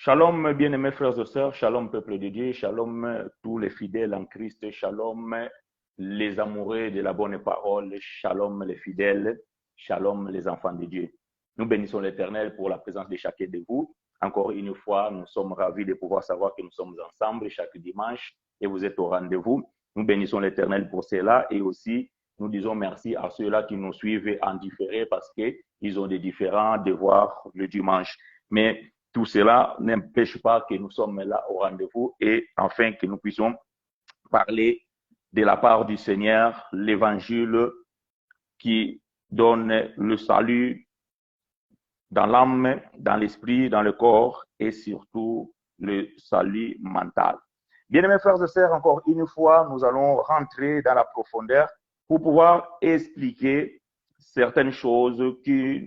Shalom, bien-aimés frères et sœurs, shalom, peuple de Dieu, shalom, tous les fidèles en Christ, shalom, les amoureux de la bonne parole, shalom, les fidèles, shalom, les enfants de Dieu. Nous bénissons l'Éternel pour la présence de chacun de vous. Encore une fois, nous sommes ravis de pouvoir savoir que nous sommes ensemble chaque dimanche et vous êtes au rendez-vous. Nous bénissons l'Éternel pour cela et aussi nous disons merci à ceux-là qui nous suivent en différé parce qu'ils ont des différents devoirs le dimanche. Mais tout cela n'empêche pas que nous sommes là au rendez-vous et enfin que nous puissions parler de la part du Seigneur, l'évangile qui donne le salut dans l'âme, dans l'esprit, dans le corps et surtout le salut mental. Bien-aimés frères et sœurs, encore une fois, nous allons rentrer dans la profondeur pour pouvoir expliquer certaines choses qui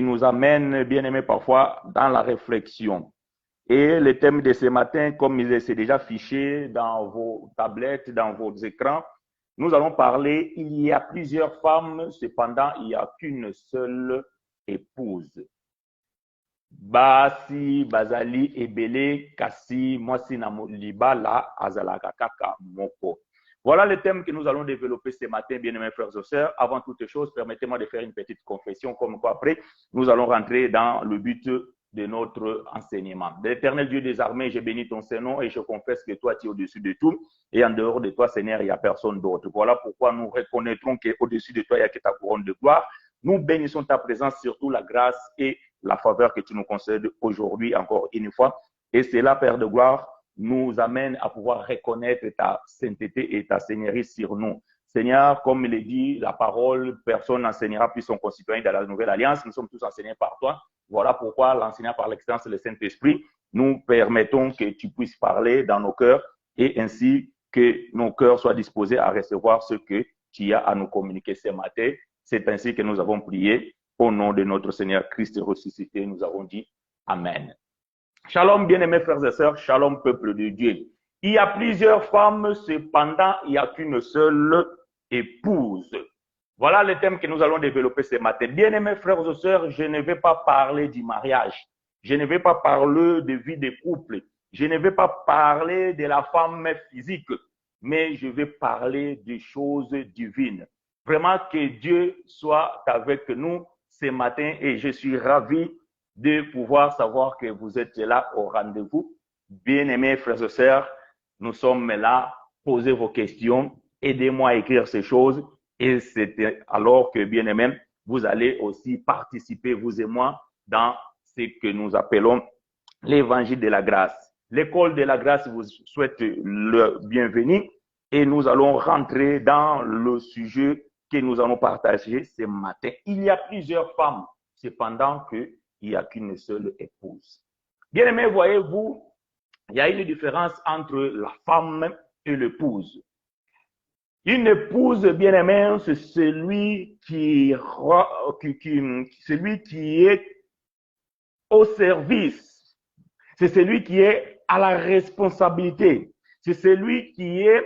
nous amènent, bien-aimés, parfois dans la réflexion. Et le thème de ce matin, comme il est déjà fiché dans vos tablettes, dans vos écrans, nous allons parler, il y a plusieurs femmes, cependant, il n'y a qu'une seule épouse. Basi, Bazali, Ebele, Kasi, Mwasi, Liba, La, Azalaka, Kaka, Moko. Voilà le thème que nous allons développer ce matin, bien-aimés frères et sœurs. Avant toute chose, permettez-moi de faire une petite confession, comme quoi après, nous allons rentrer dans le but de notre enseignement. De l'Éternel Dieu des armées, je bénis ton Saint-Nom et je confesse que toi, tu es au-dessus de tout. Et en dehors de toi, Seigneur, il n'y a personne d'autre. Voilà pourquoi nous reconnaîtrons qu'au-dessus de toi, il n'y a que ta couronne de gloire. Nous bénissons ta présence, surtout la grâce et la faveur que tu nous concèdes aujourd'hui, encore une fois. Et cela, Père de gloire, nous amène à pouvoir reconnaître ta sainteté et ta seigneurie sur nous. Seigneur, comme il est dit, la parole, personne n'enseignera plus son concitoyen dans la nouvelle alliance. Nous sommes tous enseignés par toi. Voilà pourquoi l'enseignant par l'excellence, le Saint-Esprit, nous permettons que tu puisses parler dans nos cœurs et ainsi que nos cœurs soient disposés à recevoir ce que tu as à nous communiquer ce matin. C'est ainsi que nous avons prié. Au nom de notre Seigneur Christ ressuscité, nous avons dit Amen. Shalom, bien-aimés frères et sœurs, shalom, peuple de Dieu. Il y a plusieurs femmes, cependant, il n'y a qu'une seule épouse. Voilà le thème que nous allons développer ce matin. Bien-aimés frères et sœurs, je ne vais pas parler du mariage. Je ne vais pas parler de vie de couple. Je ne vais pas parler de la femme physique, mais je vais parler des choses divines. Vraiment que Dieu soit avec nous ce matin et je suis ravi de pouvoir savoir que vous êtes là au rendez-vous. Bien-aimés frères et sœurs, nous sommes là. Posez vos questions. Aidez-moi à écrire ces choses. Et c'est alors que, bien-aimés, vous allez aussi participer, vous et moi, dans ce que nous appelons l'évangile de la grâce. L'école de la grâce vous souhaite le bienvenu et nous allons rentrer dans le sujet que nous allons partager ce matin. Il y a plusieurs femmes, cependant qu'il n'y a qu'une seule épouse. Bien aimé, voyez-vous, il y a une différence entre la femme et l'épouse. Une épouse, bien aimé, c'est celui qui est au service. C'est celui qui est à la responsabilité. C'est celui qui est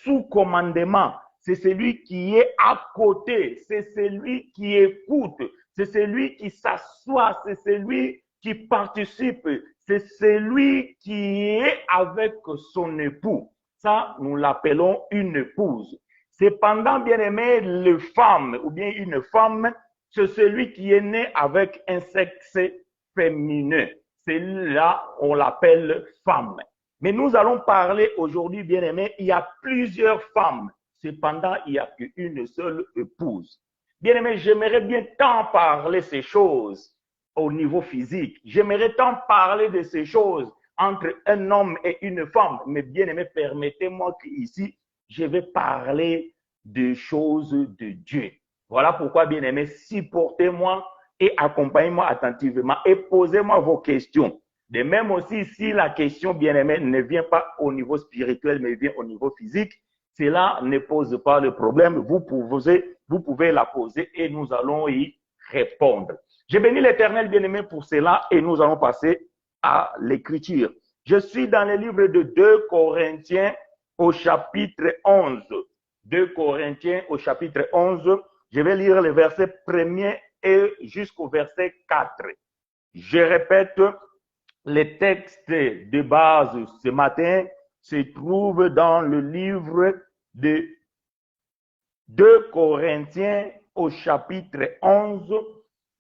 sous commandement. C'est celui qui est à côté. C'est celui qui écoute. C'est celui qui s'assoit. C'est celui qui participe. C'est celui qui est avec son époux. Ça, nous l'appelons une épouse. Cependant, bien aimé, les femmes ou bien une femme, c'est celui qui est né avec un sexe féminin. C'est là, on l'appelle femme. Mais nous allons parler aujourd'hui, bien aimé, il y a plusieurs femmes. Cependant, il n'y a qu'une seule épouse. Bien aimé, j'aimerais bien tant parler ces choses au niveau physique. J'aimerais tant parler de ces choses entre un homme et une femme. Mais bien aimé, permettez-moi qu'ici, je vais parler des choses de Dieu. Voilà pourquoi, bien aimé, supportez-moi et accompagnez-moi attentivement et posez-moi vos questions. De même aussi, si la question, bien aimé, ne vient pas au niveau spirituel, mais vient au niveau physique, cela ne pose pas de problème. Vous pouvez la poser et nous allons y répondre. Je bénis l'Éternel, bien aimé, pour cela et nous allons passer à l'écriture. Je suis dans le livre de 2 Corinthiens au chapitre 11. 2 Corinthiens au chapitre 11. Je vais lire les versets 1er et jusqu'au verset 4. Je répète, les textes de base ce matin se trouvent dans le livre de 2 Corinthiens au chapitre 11,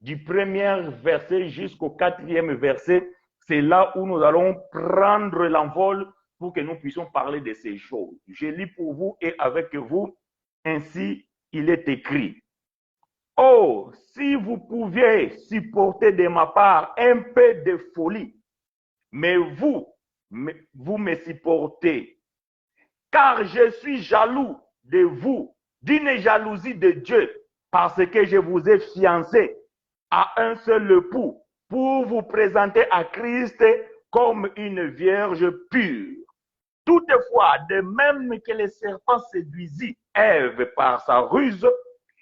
du premier verset jusqu'au 4e verset. C'est là où nous allons prendre l'envol pour que nous puissions parler de ces choses. Je lis pour vous et avec vous, ainsi il est écrit. Oh, si vous pouviez supporter de ma part un peu de folie, mais vous me supportez, car je suis jaloux de vous, d'une jalousie de Dieu, parce que je vous ai fiancé à un seul époux, pour vous présenter à Christ comme une vierge pure. Toutefois, de même que le serpent séduisit Ève par sa ruse,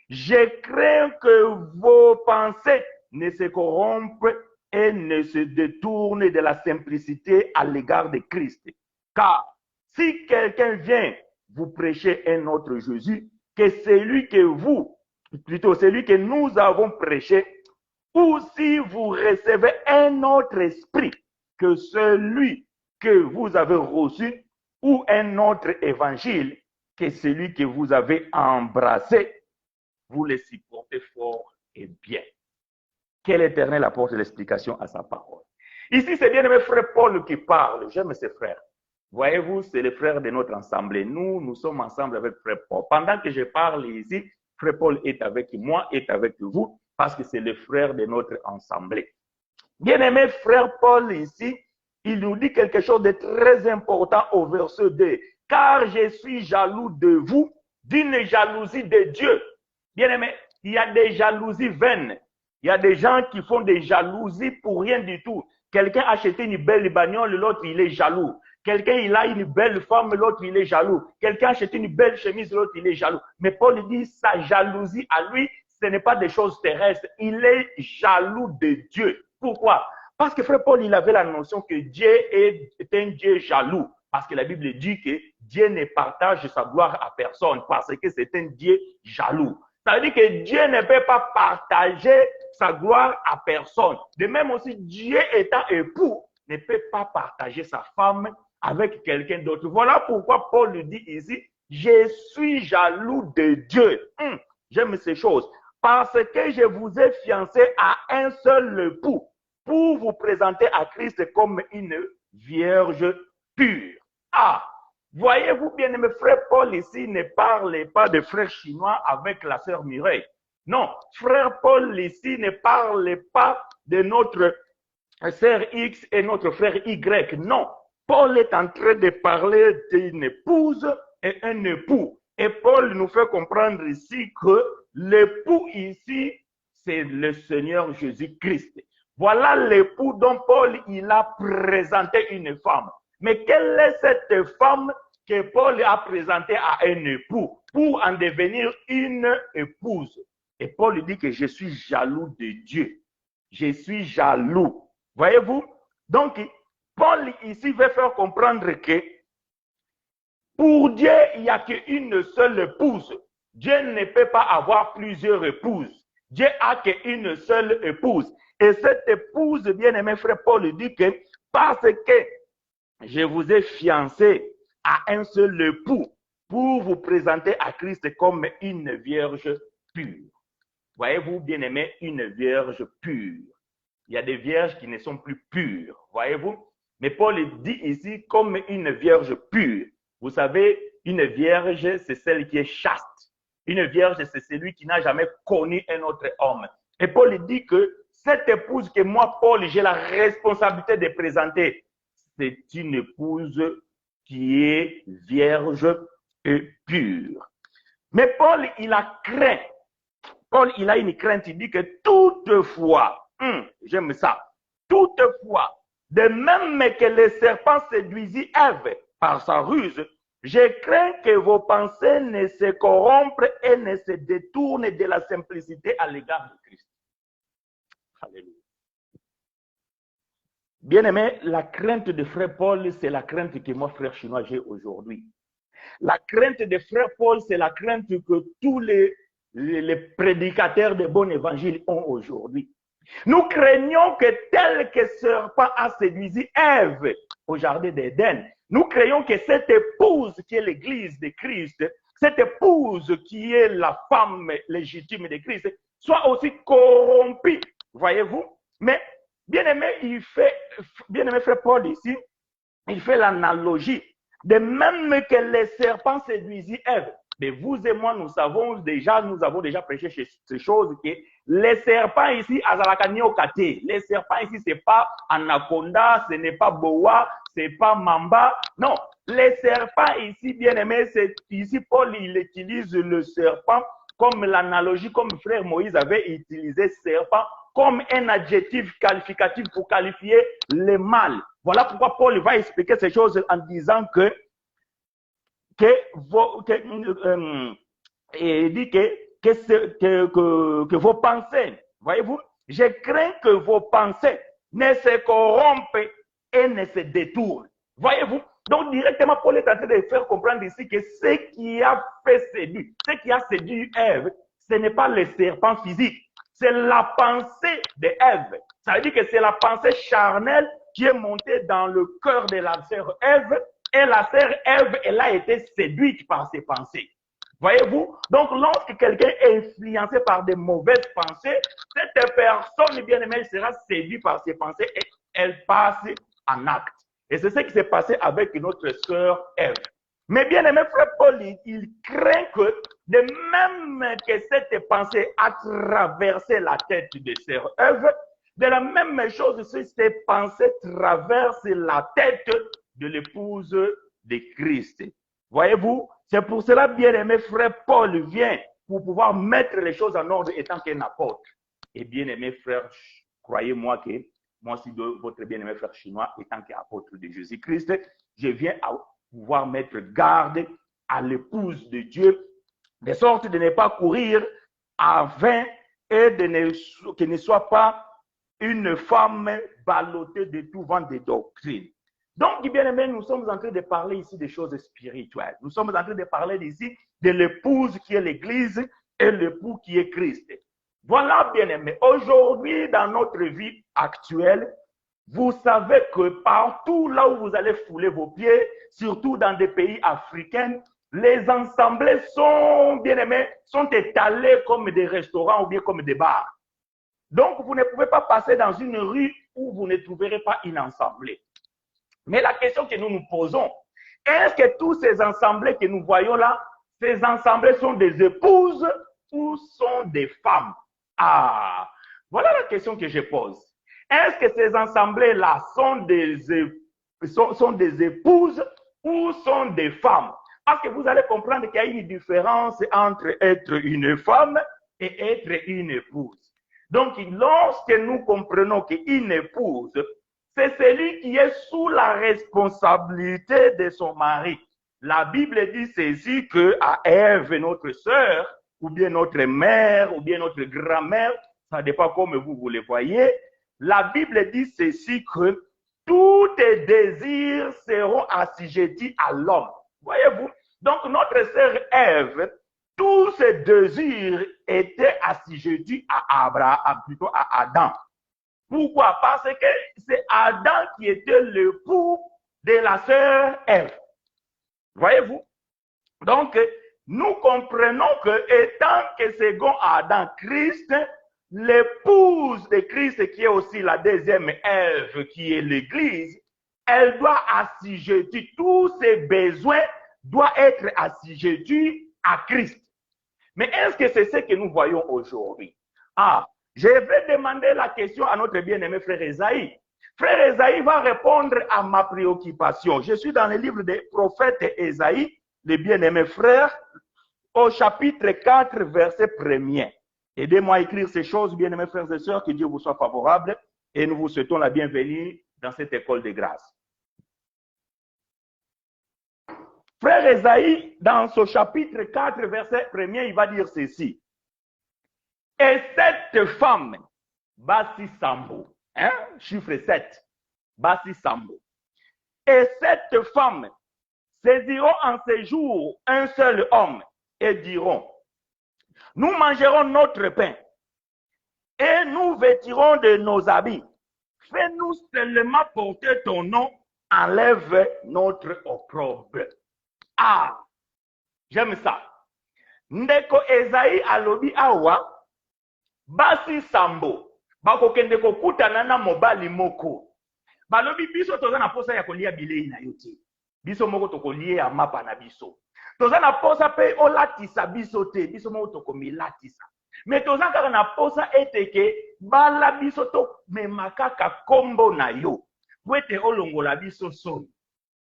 je crains que vos pensées ne se corrompent et ne se détournent de la simplicité à l'égard de Christ. Car si quelqu'un vient vous prêcher un autre Jésus que celui que nous avons prêché, ou si vous recevez un autre esprit que celui que vous avez reçu, ou un autre évangile que celui que vous avez embrassé, vous les supportez fort et bien. Quel Éternel apporte l'explication à sa parole. Ici, c'est bien aimé frère Paul qui parle. J'aime ses frères. Voyez-vous, c'est les frères de notre assemblée. Nous sommes ensemble avec frère Paul. Pendant que je parle ici, frère Paul est avec moi, est avec vous, parce que c'est le frère de notre assemblée. Bien aimé frère Paul ici, il nous dit quelque chose de très important au verset 2. Car je suis jaloux de vous, d'une jalousie de Dieu. Bien aimé, il y a des jalousies vaines. Il y a des gens qui font des jalousies pour rien du tout. Quelqu'un a acheté une belle bagnole, l'autre il est jaloux. Quelqu'un il a une belle femme, l'autre il est jaloux. Quelqu'un a acheté une belle chemise, l'autre il est jaloux. Mais Paul dit sa jalousie à lui, ce n'est pas des choses terrestres. Il est jaloux de Dieu. Pourquoi? Parce que frère Paul, il avait la notion que Dieu est un Dieu jaloux. Parce que la Bible dit que Dieu ne partage sa gloire à personne parce que c'est un Dieu jaloux. Ça veut dire que Dieu ne peut pas partager sa gloire à personne. De même aussi, Dieu étant époux, ne peut pas partager sa femme avec quelqu'un d'autre. Voilà pourquoi Paul dit ici, je suis jaloux de Dieu. J'aime ces choses. Parce que je vous ai fiancé à un seul époux pour vous présenter à Christ comme une vierge pure. Ah, voyez-vous bien, mes frères Paul ici ne parle pas de frère chinois avec la sœur Mireille. Non, frère Paul ici ne parle pas de notre sœur X et notre frère Y. Non, Paul est en train de parler d'une épouse et un époux. Et Paul nous fait comprendre ici que l'époux ici, c'est le Seigneur Jésus-Christ. Voilà l'époux dont Paul il a présenté une femme. Mais quelle est cette femme que Paul a présentée à un époux pour en devenir une épouse? Et Paul dit que je suis jaloux de Dieu. Je suis jaloux. Voyez-vous? Donc, Paul ici veut faire comprendre que pour Dieu, il n'y a qu'une seule épouse. Dieu ne peut pas avoir plusieurs épouses. Dieu a qu'une seule épouse. Et cette épouse, bien-aimé frère Paul, dit que parce que je vous ai fiancé à un seul époux pour vous présenter à Christ comme une vierge pure. Voyez-vous, bien-aimé, une vierge pure. Il y a des vierges qui ne sont plus pures, voyez-vous. Mais Paul dit ici comme une vierge pure. Vous savez, une vierge, c'est celle qui est chaste. Une vierge, c'est celui qui n'a jamais connu un autre homme. Et Paul dit que cette épouse que moi, Paul, j'ai la responsabilité de présenter, c'est une épouse qui est vierge et pure. Mais Paul, il a craint. Paul, il a une crainte. Il dit que toutefois, j'aime ça, toutefois, de même que le serpent séduisit Ève par sa ruse, je crains que vos pensées ne se corrompent et ne se détournent de la simplicité à l'égard de Christ. Alléluia. Bien-aimé, la crainte de frère Paul, c'est la crainte que moi, frère chinois, j'ai aujourd'hui. La crainte de frère Paul, c'est la crainte que tous les les prédicateurs de bon évangile ont aujourd'hui. Nous craignons que tel que serpent a séduit Ève au jardin d'Éden, nous craignons que cette épouse qui est l'église de Christ, cette épouse qui est la femme légitime de Christ, soit aussi corrompue, voyez-vous. Mais bien-aimé frère Paul ici, il fait l'analogie. De même que les serpents séduisaient Ève. Mais vous et moi, nous avons déjà prêché ces choses que les serpents ici, les serpents ici, ce n'est pas anaconda, ce n'est pas boa, ce n'est pas mamba. Non, les serpents ici, bien aimé, c'est ici Paul, il utilise le serpent comme l'analogie, comme frère Moïse avait utilisé serpent comme un adjectif qualificatif pour qualifier le mal. Voilà pourquoi Paul va expliquer ces choses en disant que vos pensées, voyez-vous, je crains que vos pensées ne se corrompent et ne se détournent. Voyez-vous, donc directement Paul est en train de faire comprendre ici que ce qui a fait séduire, ce qui a séduit Ève, ce n'est pas le serpent physique, c'est la pensée d'Ève. Ça veut dire que c'est la pensée charnelle qui est montée dans le cœur de la sœur Ève, et la sœur Ève, elle a été séduite par ses pensées. Voyez-vous? Donc, lorsque quelqu'un est influencé par de mauvaises pensées, cette personne, bien aimée, sera séduite par ses pensées et elle passe en acte. Et c'est ce qui s'est passé avec notre sœur Ève. Mais bien aimé frère Paul, il craint que de même que cette pensée a traversé la tête de sœur Ève, de la même chose, cette pensée traverse la tête de l'épouse de Christ. Voyez-vous, c'est pour cela, bien-aimé frère Paul vient pour pouvoir mettre les choses en ordre étant qu'un apôtre. Et bien-aimé frère, croyez-moi que moi aussi, votre bien-aimé frère chinois, étant qu'apôtre de Jésus-Christ, je viens à pouvoir mettre garde à l'épouse de Dieu, de sorte de ne pas courir en vain et que ne soit pas une femme ballottée de tout vent de doctrine. Donc, bien aimé, nous sommes en train de parler ici des choses spirituelles. Nous sommes en train de parler ici de l'épouse qui est l'Église et l'époux qui est Christ. Voilà, bien aimé. Aujourd'hui, dans notre vie actuelle, vous savez que partout là où vous allez fouler vos pieds, surtout dans des pays africains, les assemblées sont, bien aimés, sont étalées comme des restaurants ou bien comme des bars. Donc, vous ne pouvez pas passer dans une rue où vous ne trouverez pas une assemblée. Mais la question que nous nous posons, est-ce que tous ces assemblées que nous voyons là, ces assemblées sont des épouses ou sont des femmes? Ah, voilà la question que je pose. Est-ce que ces assemblées-là sont des épouses ou sont des femmes? Parce que vous allez comprendre qu'il y a une différence entre être une femme et être une épouse. Donc, lorsque nous comprenons qu'une épouse, c'est celui qui est sous la responsabilité de son mari. La Bible dit ceci qu'à Ève, notre sœur, ou bien notre mère, ou bien notre grand-mère, ça dépend comme vous le voyez, la Bible dit ceci que tous tes désirs seront assujettis à l'homme. Voyez-vous? Donc, notre sœur Ève, tous ses désirs étaient assujettis à Abraham, plutôt à Adam. Pourquoi? Parce que c'est Adam qui était l'époux de la sœur Ève. Voyez-vous? Donc, nous comprenons que, étant que second Adam, Christ, l'épouse de Christ, qui est aussi la deuxième Ève, qui est l'Église, elle doit assujettir tous ses besoins, doit être assujettie à Christ. Mais est-ce que c'est ce que nous voyons aujourd'hui? Ah, je vais demander la question à notre bien-aimé frère Esaïe. Frère Esaïe va répondre à ma préoccupation. Je suis dans le livre des prophètes Esaïe, le bien-aimé frère, au chapitre 4, verset 1er. Aidez-moi à écrire ces choses, bien-aimés frères et sœurs, que Dieu vous soit favorable et nous vous souhaitons la bienvenue dans cette école de grâce. Frère Esaïe, dans ce chapitre 4, verset 1er, il va dire ceci. Et cette femme, Basi Sambo, chiffre 7, Basi Sambo, et cette femme saisiront en ces jours un seul homme et diront, Nous mangerons notre pain et nous vêtirons de nos habits. Fais-nous seulement porter ton nom, enlève notre opprobre. Ah, j'aime ça. Ndeko Esaïe alobi awa, basi sambo, bakokende kokutana na mobali moko. Balobi biso toza na posa ya kolia bilei na yo te. Biso moko tokolie ya mapa na biso. Toza na posa pe olatisa biso te, biso moko tokomilatisa. Mais toza kaka na posa eteke bala biso to memakaka kombo na yo. Wete olongola biso soni.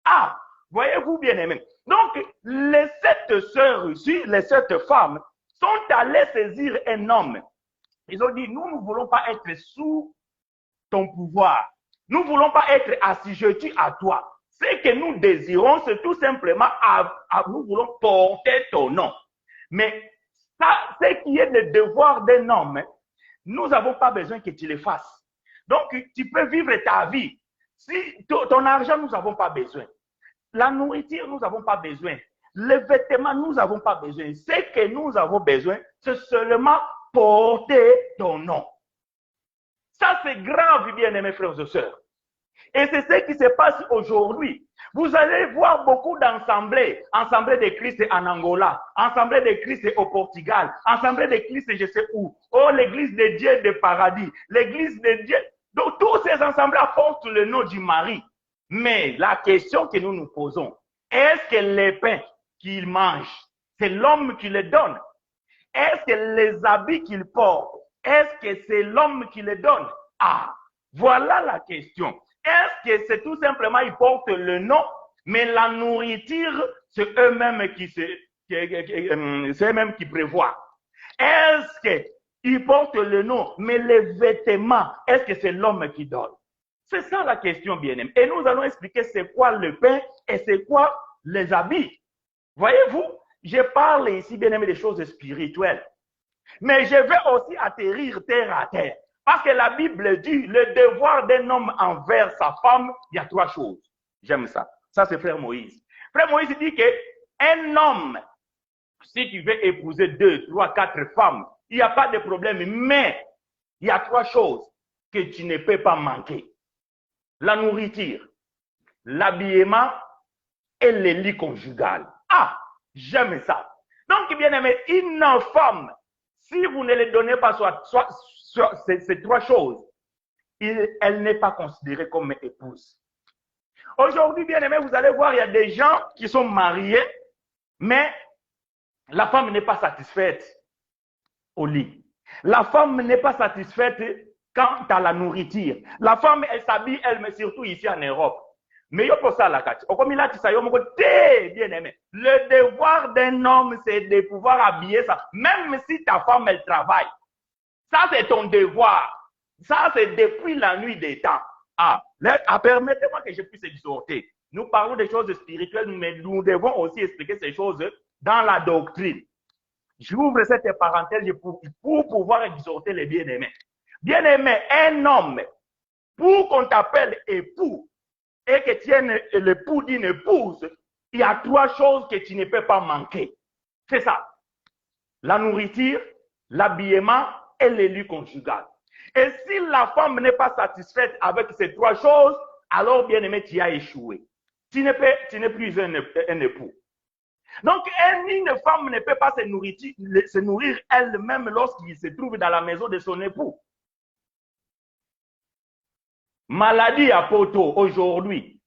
Ah, voyez-vous bien aimé. Donc, les 7 sœurs ici, les 7 femmes, sont allées saisir un homme. Ils ont dit, nous ne voulons pas être sous ton pouvoir. Nous ne voulons pas être assujettis à toi. Ce que nous désirons, c'est tout simplement, nous voulons porter ton nom. Mais ça, ce qui est le devoir d'un homme, nous n'avons pas besoin que tu le fasses. Donc, tu peux vivre ta vie. Si ton argent, nous n'avons pas besoin. La nourriture, nous n'avons pas besoin. Les vêtements, nous n'avons pas besoin. Ce que nous avons besoin, c'est seulement porter ton nom. Ça, c'est grave, bien-aimés frères et sœurs. Et c'est ce qui se passe aujourd'hui. Vous allez voir beaucoup d'assemblées. Assemblée de Christ en Angola, Assemblée de Christ au Portugal, Assemblée de Christ je sais où. Oh, l'église de Dieu de paradis, l'église de Dieu. Donc, tous ces assemblées portent le nom du mari. Mais la question que nous nous posons, est-ce que les pains qu'il mange, c'est l'homme qui les donne? Est-ce que les habits qu'il porte, est-ce que c'est l'homme qui les donne? Ah, voilà la question. Est-ce que c'est tout simplement, ils portent le nom, mais la nourriture, c'est eux-mêmes qui prévoient? Est-ce qu'ils portent le nom, mais les vêtements, est-ce que c'est l'homme qui donne? C'est ça la question, bien-aimé. Et nous allons expliquer c'est quoi le pain et c'est quoi les habits. Voyez-vous, je parle ici, bien-aimé, des choses spirituelles. Mais je vais aussi atterrir terre à terre. Parce que la Bible dit, le devoir d'un homme envers sa femme, il y a 3 choses. J'aime ça. Ça, c'est Frère Moïse. Frère Moïse dit qu'un homme, si tu veux épouser 2, 3, 4 femmes, il n'y a pas de problème. Mais il y a 3 choses que tu ne peux pas manquer. La nourriture, l'habillement et le lit conjugal. Ah, j'aime ça. Donc, bien aimé, une femme, si vous ne les donnez pas ces 3 choses, elle n'est pas considérée comme épouse. Aujourd'hui, bien aimé, vous allez voir, il y a des gens qui sont mariés, mais la femme n'est pas satisfaite au lit. La femme n'est pas satisfaite quant à la nourriture. La femme, elle s'habille, elle, mais surtout ici en Europe. Mais yo pour ça, la kati. Bien aimé. Le devoir d'un homme, c'est de pouvoir habiller ça. Même si ta femme, elle travaille. Ça, c'est ton devoir. Ça, c'est depuis la nuit des temps. Ah, permettez-moi que je puisse exhorter. Nous parlons des choses spirituelles, mais nous devons aussi expliquer ces choses dans la doctrine. J'ouvre cette parenthèse pour pouvoir exhorter les bien-aimés. Bien-aimé, un homme, pour qu'on t'appelle époux et que tu es l'époux d'une épouse, il y a 3 choses que tu ne peux pas manquer. C'est ça. La nourriture, l'habillement et le lit conjugal. Et si la femme n'est pas satisfaite avec ces 3 choses, alors bien-aimé, tu as échoué. Tu n'es plus un époux. Donc, une femme ne peut pas se nourrir elle-même lorsqu'il se trouve dans la maison de son époux. Maladie à poto aujourd'hui.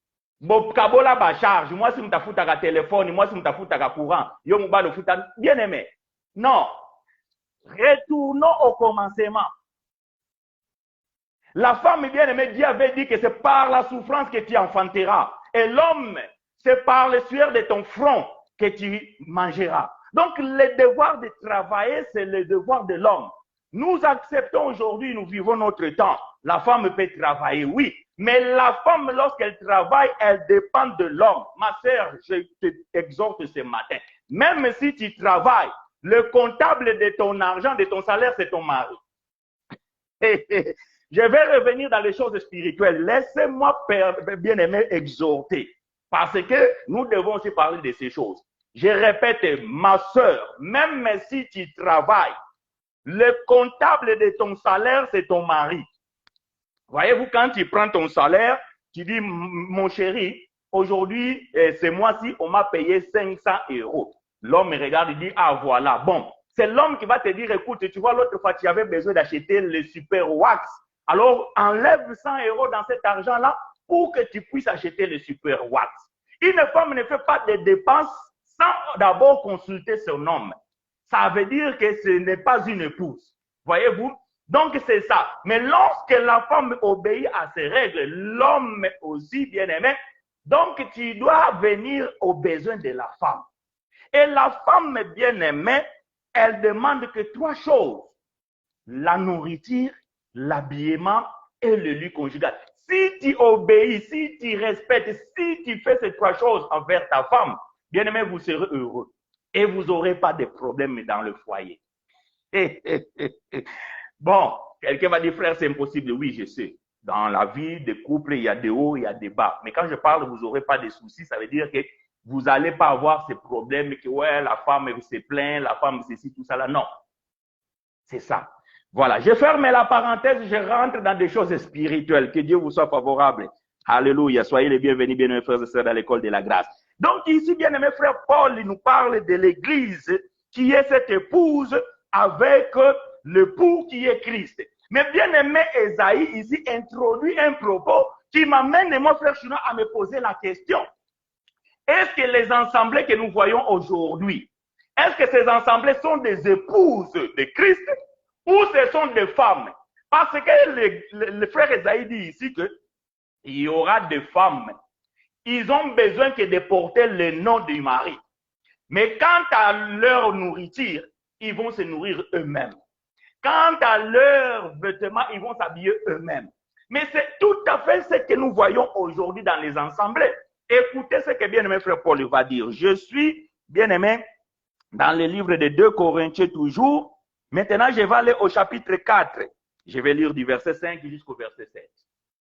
Kabola ba charge. Moi, si je me à téléphone, moi, si je me à courant, yo mouba le futa. Bien aimé. Non. Retournons au commencement. La femme bien aimée, Dieu avait dit que c'est par la souffrance que tu enfanteras. Et l'homme, c'est par le sueur de ton front que tu mangeras. Donc, le devoir de travailler, c'est le devoir de l'homme. Nous acceptons aujourd'hui, nous vivons notre temps. La femme peut travailler, oui. Mais la femme, lorsqu'elle travaille, elle dépend de l'homme. Ma sœur, je t'exhorte ce matin. Même si tu travailles, le comptable de ton argent, de ton salaire, c'est ton mari. Je vais revenir dans les choses spirituelles. Laissez-moi, bien-aimé, exhorter. Parce que nous devons aussi parler de ces choses. Je répète, ma soeur, même si tu travailles, le comptable de ton salaire, c'est ton mari. Voyez-vous, quand tu prends ton salaire, tu dis, mon chéri, aujourd'hui, ce mois-ci, on m'a payé 500 euros. L'homme me regarde et dit, ah voilà, bon. C'est l'homme qui va te dire, écoute, tu vois, l'autre fois, tu avais besoin d'acheter le super wax. Alors, enlève 100 euros dans cet argent-là pour que tu puisses acheter le super wax. Une femme ne fait pas de dépenses sans d'abord consulter son homme. Ça veut dire que ce n'est pas une épouse. Voyez-vous? Donc, c'est ça. Mais lorsque la femme obéit à ces règles, l'homme aussi, bien aimé, donc tu dois venir aux besoins de la femme. Et la femme bien aimée, elle demande que 3 choses. La nourriture, l'habillement et le lit conjugal. Si tu obéis, si tu respectes, si tu fais ces 3 choses envers ta femme, bien aimé, vous serez heureux. Et vous n'aurez pas de problème dans le foyer. Bon, quelqu'un va dire, frère, c'est impossible. Oui, je sais. Dans la vie de couple, il y a des hauts, il y a des bas. Mais quand je parle, vous n'aurez pas de soucis. Ça veut dire que vous n'allez pas avoir ces problèmes que, ouais, la femme se plaint, la femme ceci, tout ça là. Non. C'est ça. Voilà. Je ferme la parenthèse, je rentre dans des choses spirituelles. Que Dieu vous soit favorable. Alléluia. Soyez les bienvenus, bien-aimés frères et sœurs, dans l'école de la grâce. Donc, ici, bien-aimé frère Paul, il nous parle de l'église qui est cette épouse avec l'époux qui est Christ. Mais bien-aimé Esaïe, ici, introduit un propos qui m'amène, mon frère Chinois, à me poser la question. Est-ce que les assemblées que nous voyons aujourd'hui, est-ce que ces assemblées sont des épouses de Christ ou ce sont des femmes? Parce que le frère Esaïe dit ici qu'il y aura des femmes. Ils ont besoin que de porter le nom du mari. Mais quant à leur nourriture, ils vont se nourrir eux-mêmes. Quant à leurs vêtements, ils vont s'habiller eux-mêmes. Mais c'est tout à fait ce que nous voyons aujourd'hui dans les assemblées. Écoutez ce que bien-aimé frère Paul va dire. Je suis, bien-aimé, dans le livre de 2 Corinthiens toujours. Maintenant, je vais aller au chapitre 4. Je vais lire du verset 5 jusqu'au verset 7.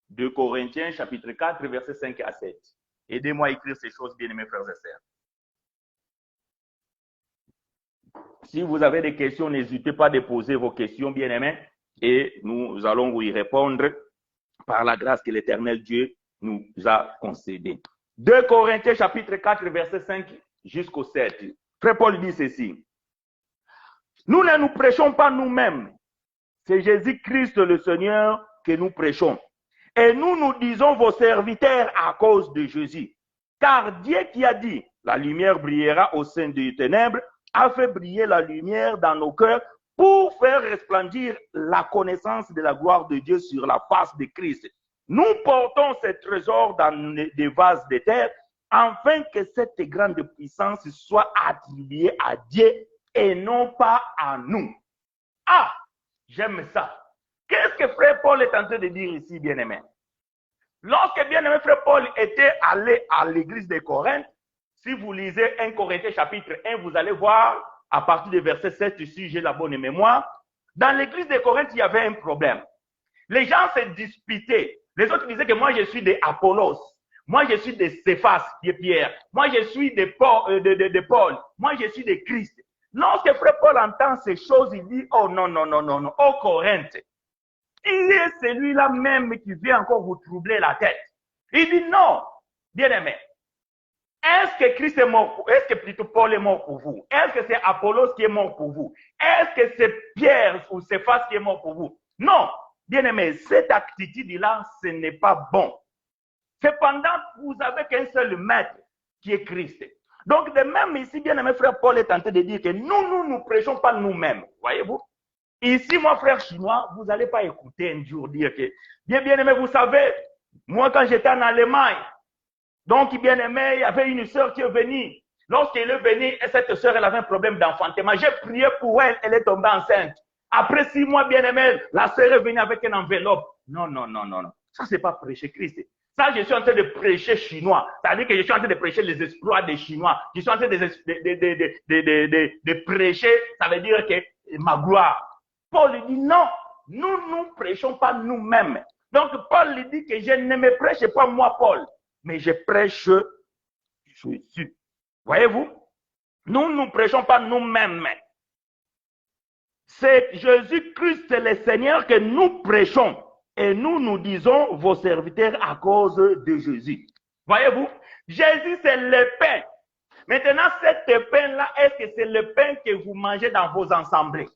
2 Corinthiens, chapitre 4, verset 5 à 7. Aidez-moi à écrire ces choses, bien-aimés frères et sœurs. Si vous avez des questions, n'hésitez pas à poser vos questions, bien-aimés, et nous allons vous y répondre par la grâce que l'Éternel Dieu nous a concédée. 2 Corinthiens, chapitre 4, verset 5 jusqu'au 7. Frère Paul dit ceci. Nous ne nous prêchons pas nous-mêmes. C'est Jésus-Christ le Seigneur que nous prêchons. Et nous nous disons vos serviteurs à cause de Jésus. Car Dieu qui a dit, la lumière brillera au sein des ténèbres, a fait briller la lumière dans nos cœurs pour faire resplendir la connaissance de la gloire de Dieu sur la face de Christ. Nous portons ces trésors dans des vases de terre, afin que cette grande puissance soit attribuée à Dieu et non pas à nous. Ah, j'aime ça. Qu'est-ce que frère Paul est en train de dire ici, bien-aimé? Lorsque bien-aimé frère Paul était allé à l'église de Corinthe, si vous lisez 1 Corinthiens chapitre 1, vous allez voir à partir du verset 7, si j'ai la bonne mémoire, dans l'église de Corinthe, il y avait un problème. Les gens se disputaient. Les autres disaient que moi, je suis des Apollos. Moi, je suis des Céphas, qui est Pierre. Moi, je suis de Paul. Moi, je suis de Christ. Lorsque frère Paul entend ces choses, il dit, oh non, non, non, non, non, oh Corinthe. Il est celui-là même qui vient encore vous troubler la tête. Il dit non, bien-aimé. Est-ce que Christ est mort pour vous? Est-ce que plutôt Paul est mort pour vous? Est-ce que c'est Apollos qui est mort pour vous? Est-ce que c'est Pierre ou Céphas qui est mort pour vous? Non, bien-aimé, cette attitude-là, ce n'est pas bon. Cependant, vous avez qu'un seul maître qui est Christ. Donc, de même ici, bien-aimé frère Paul est tenté de dire que nous ne prêchons pas nous-mêmes. Voyez-vous? Ici, mon frère chinois, vous n'allez pas écouter un jour dire que, bien-aimé, vous savez, moi, quand j'étais en Allemagne, donc, bien-aimé, il y avait une sœur qui est venue. Lorsqu'elle est venue, cette sœur, elle avait un problème d'enfantement. J'ai prié pour elle, elle est tombée enceinte. Après 6 mois, bien-aimé, la sœur est venue avec une enveloppe. Non, non, non, non, non. Ça, c'est pas prêcher Christ. Ça, je suis en train de prêcher chinois. C'est-à-dire que je suis en train de prêcher les exploits des Chinois. Je suis en train de prêcher, ça veut dire que ma gloire. Paul dit non, nous ne prêchons pas nous-mêmes. Donc, Paul dit que je ne me prêche pas moi, Paul, mais je prêche Jésus. Voyez-vous? Nous ne prêchons pas nous-mêmes. C'est Jésus-Christ le Seigneur que nous prêchons. Et nous disons vos serviteurs à cause de Jésus. Voyez-vous, Jésus c'est le pain. Maintenant, cette pain-là, est-ce que c'est le pain que vous mangez dans vos assemblées?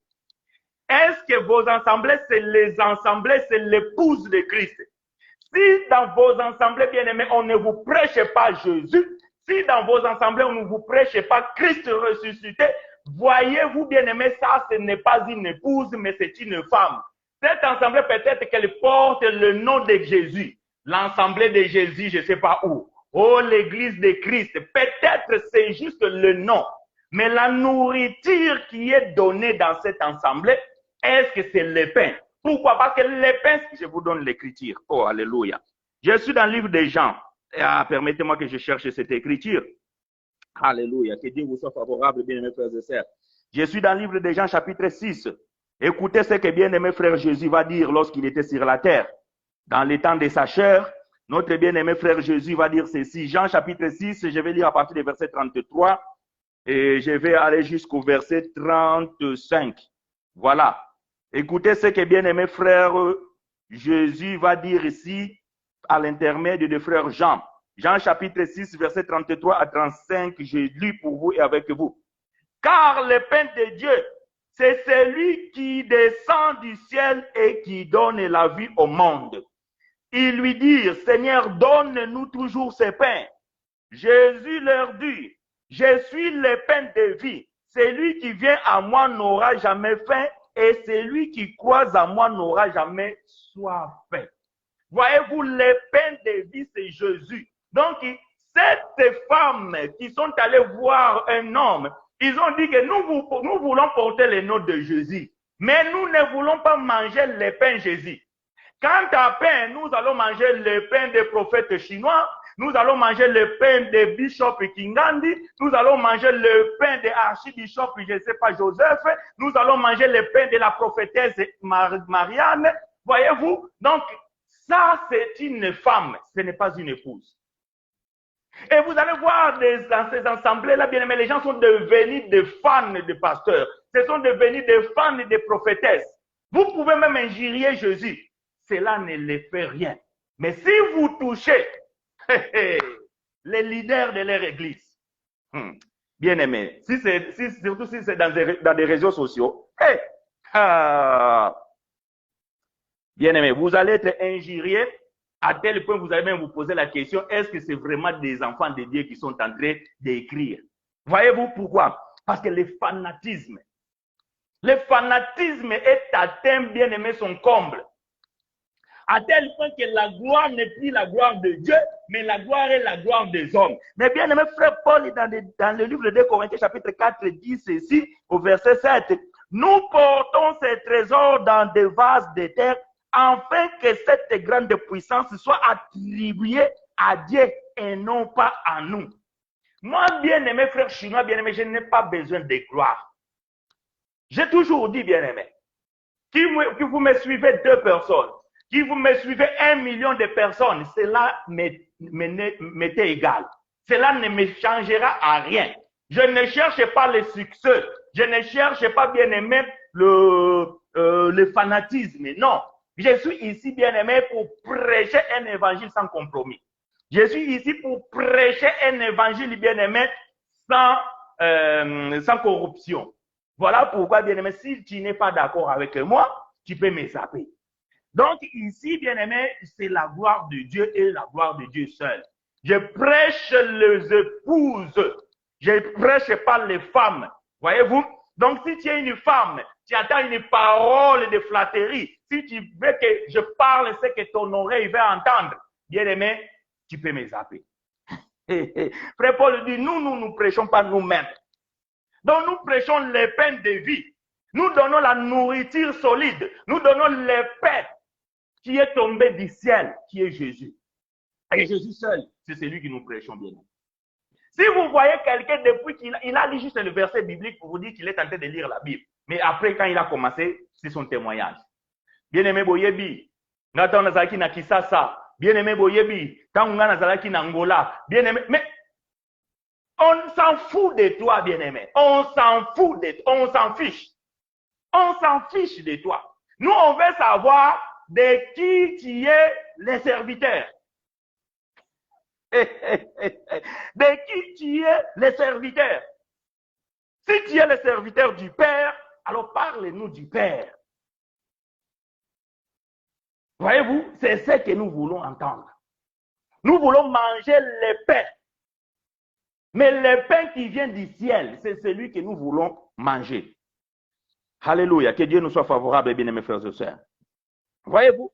Est-ce que vos assemblées, c'est les assemblées, c'est l'épouse de Christ? Si dans vos assemblées, bien-aimés, on ne vous prêche pas Jésus, si dans vos assemblées, on ne vous prêche pas Christ ressuscité, voyez-vous, bien-aimés, ça, ce n'est pas une épouse, mais c'est une femme. Cette assemblée, peut-être qu'elle porte le nom de Jésus. L'assemblée de Jésus, je ne sais pas où. Oh, l'église de Christ. Peut-être c'est juste le nom. Mais la nourriture qui est donnée dans cette assemblée, est-ce que c'est le pain? Pourquoi? Parce que le pain, je vous donne l'écriture. Oh, alléluia. Je suis dans le livre des Jean. Permettez-moi que je cherche cette écriture. Alléluia. Que Dieu vous soit favorable, bien-aimés frères et sœurs. Je suis dans le livre des Jean, chapitre 6. Écoutez ce que bien-aimé frère Jésus va dire lorsqu'il était sur la terre. Dans les temps de sa chair, notre bien-aimé frère Jésus va dire ceci. Jean, chapitre 6, je vais lire à partir du verset 33 et je vais aller jusqu'au verset 35. Voilà. Écoutez ce que bien-aimé frère Jésus va dire ici à l'intermédiaire de frère Jean. Jean chapitre 6, verset 33 à 35, j'ai lu pour vous et avec vous. Car le pain de Dieu, c'est celui qui descend du ciel et qui donne la vie au monde. Ils lui dirent, Seigneur, donne-nous toujours ce pain. Jésus leur dit, je suis le pain de vie. Celui qui vient à moi n'aura jamais faim et celui qui croit à moi n'aura jamais soif. Voyez-vous, le pain de vie, c'est Jésus. Donc, ces femmes qui sont allées voir un homme, ils ont dit que nous voulons porter le nom de Jésus, mais nous ne voulons pas manger le pain Jésus. Quant à pain, nous allons manger le pain des prophètes chinois, nous allons manger le pain de Bishop Kingandi, nous allons manger le pain de Archibishop, je ne sais pas, Joseph, nous allons manger le pain de la prophétesse Marianne. Voyez-vous? Donc, ça, c'est une femme, ce n'est pas une épouse. Et vous allez voir dans ces assemblées-là, bien aimés, les gens sont devenus des fans de pasteurs. Ce sont devenus des fans de prophétesses. Vous pouvez même injurier Jésus. Cela ne le fait rien. Mais si vous touchez les leaders de leur église, bien aimé, surtout si c'est dans des réseaux sociaux, bien aimé, vous allez être injurié à tel point que vous allez même vous poser la question, est-ce que c'est vraiment des enfants de Dieu qui sont en train d'écrire? Voyez-vous pourquoi? Parce que le fanatisme est atteint, bien aimé, son comble. À tel point que la gloire n'est plus la gloire de Dieu, mais la gloire est la gloire des hommes. Mais bien aimé, frère Paul, dans le livre de 2 Corinthiens, chapitre 4, dit ceci, au verset 7, nous portons ces trésors dans des vases de terre, afin que cette grande puissance soit attribuée à Dieu et non pas à nous. Moi, bien aimé, frère chinois, bien aimé, je n'ai pas besoin de gloire. J'ai toujours dit, bien aimé, que vous me suivez 2 personnes, que vous me suivez 1 million de personnes, cela m'était égal. Cela ne me changera à rien. Je ne cherche pas le succès. Je ne cherche pas, bien aimé, le fanatisme. Non. Je suis ici, bien aimé, pour prêcher un évangile sans compromis. Je suis ici pour prêcher un évangile, bien aimé, sans corruption. Voilà pourquoi, bien aimé, si tu n'es pas d'accord avec moi, tu peux me zapper. Donc, ici, bien aimé, c'est la gloire de Dieu et la gloire de Dieu seul. Je prêche les épouses. Je ne prêche pas les femmes. Voyez-vous? Donc, si tu es une femme, tu attends une parole de flatterie. Si tu veux que je parle ce que ton oreille veut entendre, bien aimé, tu peux me zapper. Frère Paul dit, nous ne prêchons pas nous-mêmes. Donc, nous prêchons le pain de vie. Nous donnons la nourriture solide. Nous donnons le pain qui est tombé du ciel, qui est Jésus. Et Jésus seul, c'est celui que nous prêchons, bien aimé. Si vous voyez quelqu'un depuis qu'il a lu juste le verset biblique pour vous dire qu'il est en train de lire la Bible, mais après, quand il a commencé, c'est son témoignage. Bien-aimé Boyebi, Nathan Nazaki na Kisasa, bien-aimé Boyebi, quand on a Nazaki na Angola, bien-aimé, mais On s'en fout de toi, bien-aimé. On s'en fout de toi. On s'en fiche. On s'en fiche de toi. Nous, on veut savoir de qui tu es le serviteur. De qui tu es le serviteur. Si tu es le serviteur du Père, alors parle-nous du Père. Voyez-vous, c'est ce que nous voulons entendre. Nous voulons manger le pain. Mais le pain qui vient du ciel, c'est celui que nous voulons manger. Alléluia. Que Dieu nous soit favorable, bien-aimés frères et sœurs. Voyez-vous,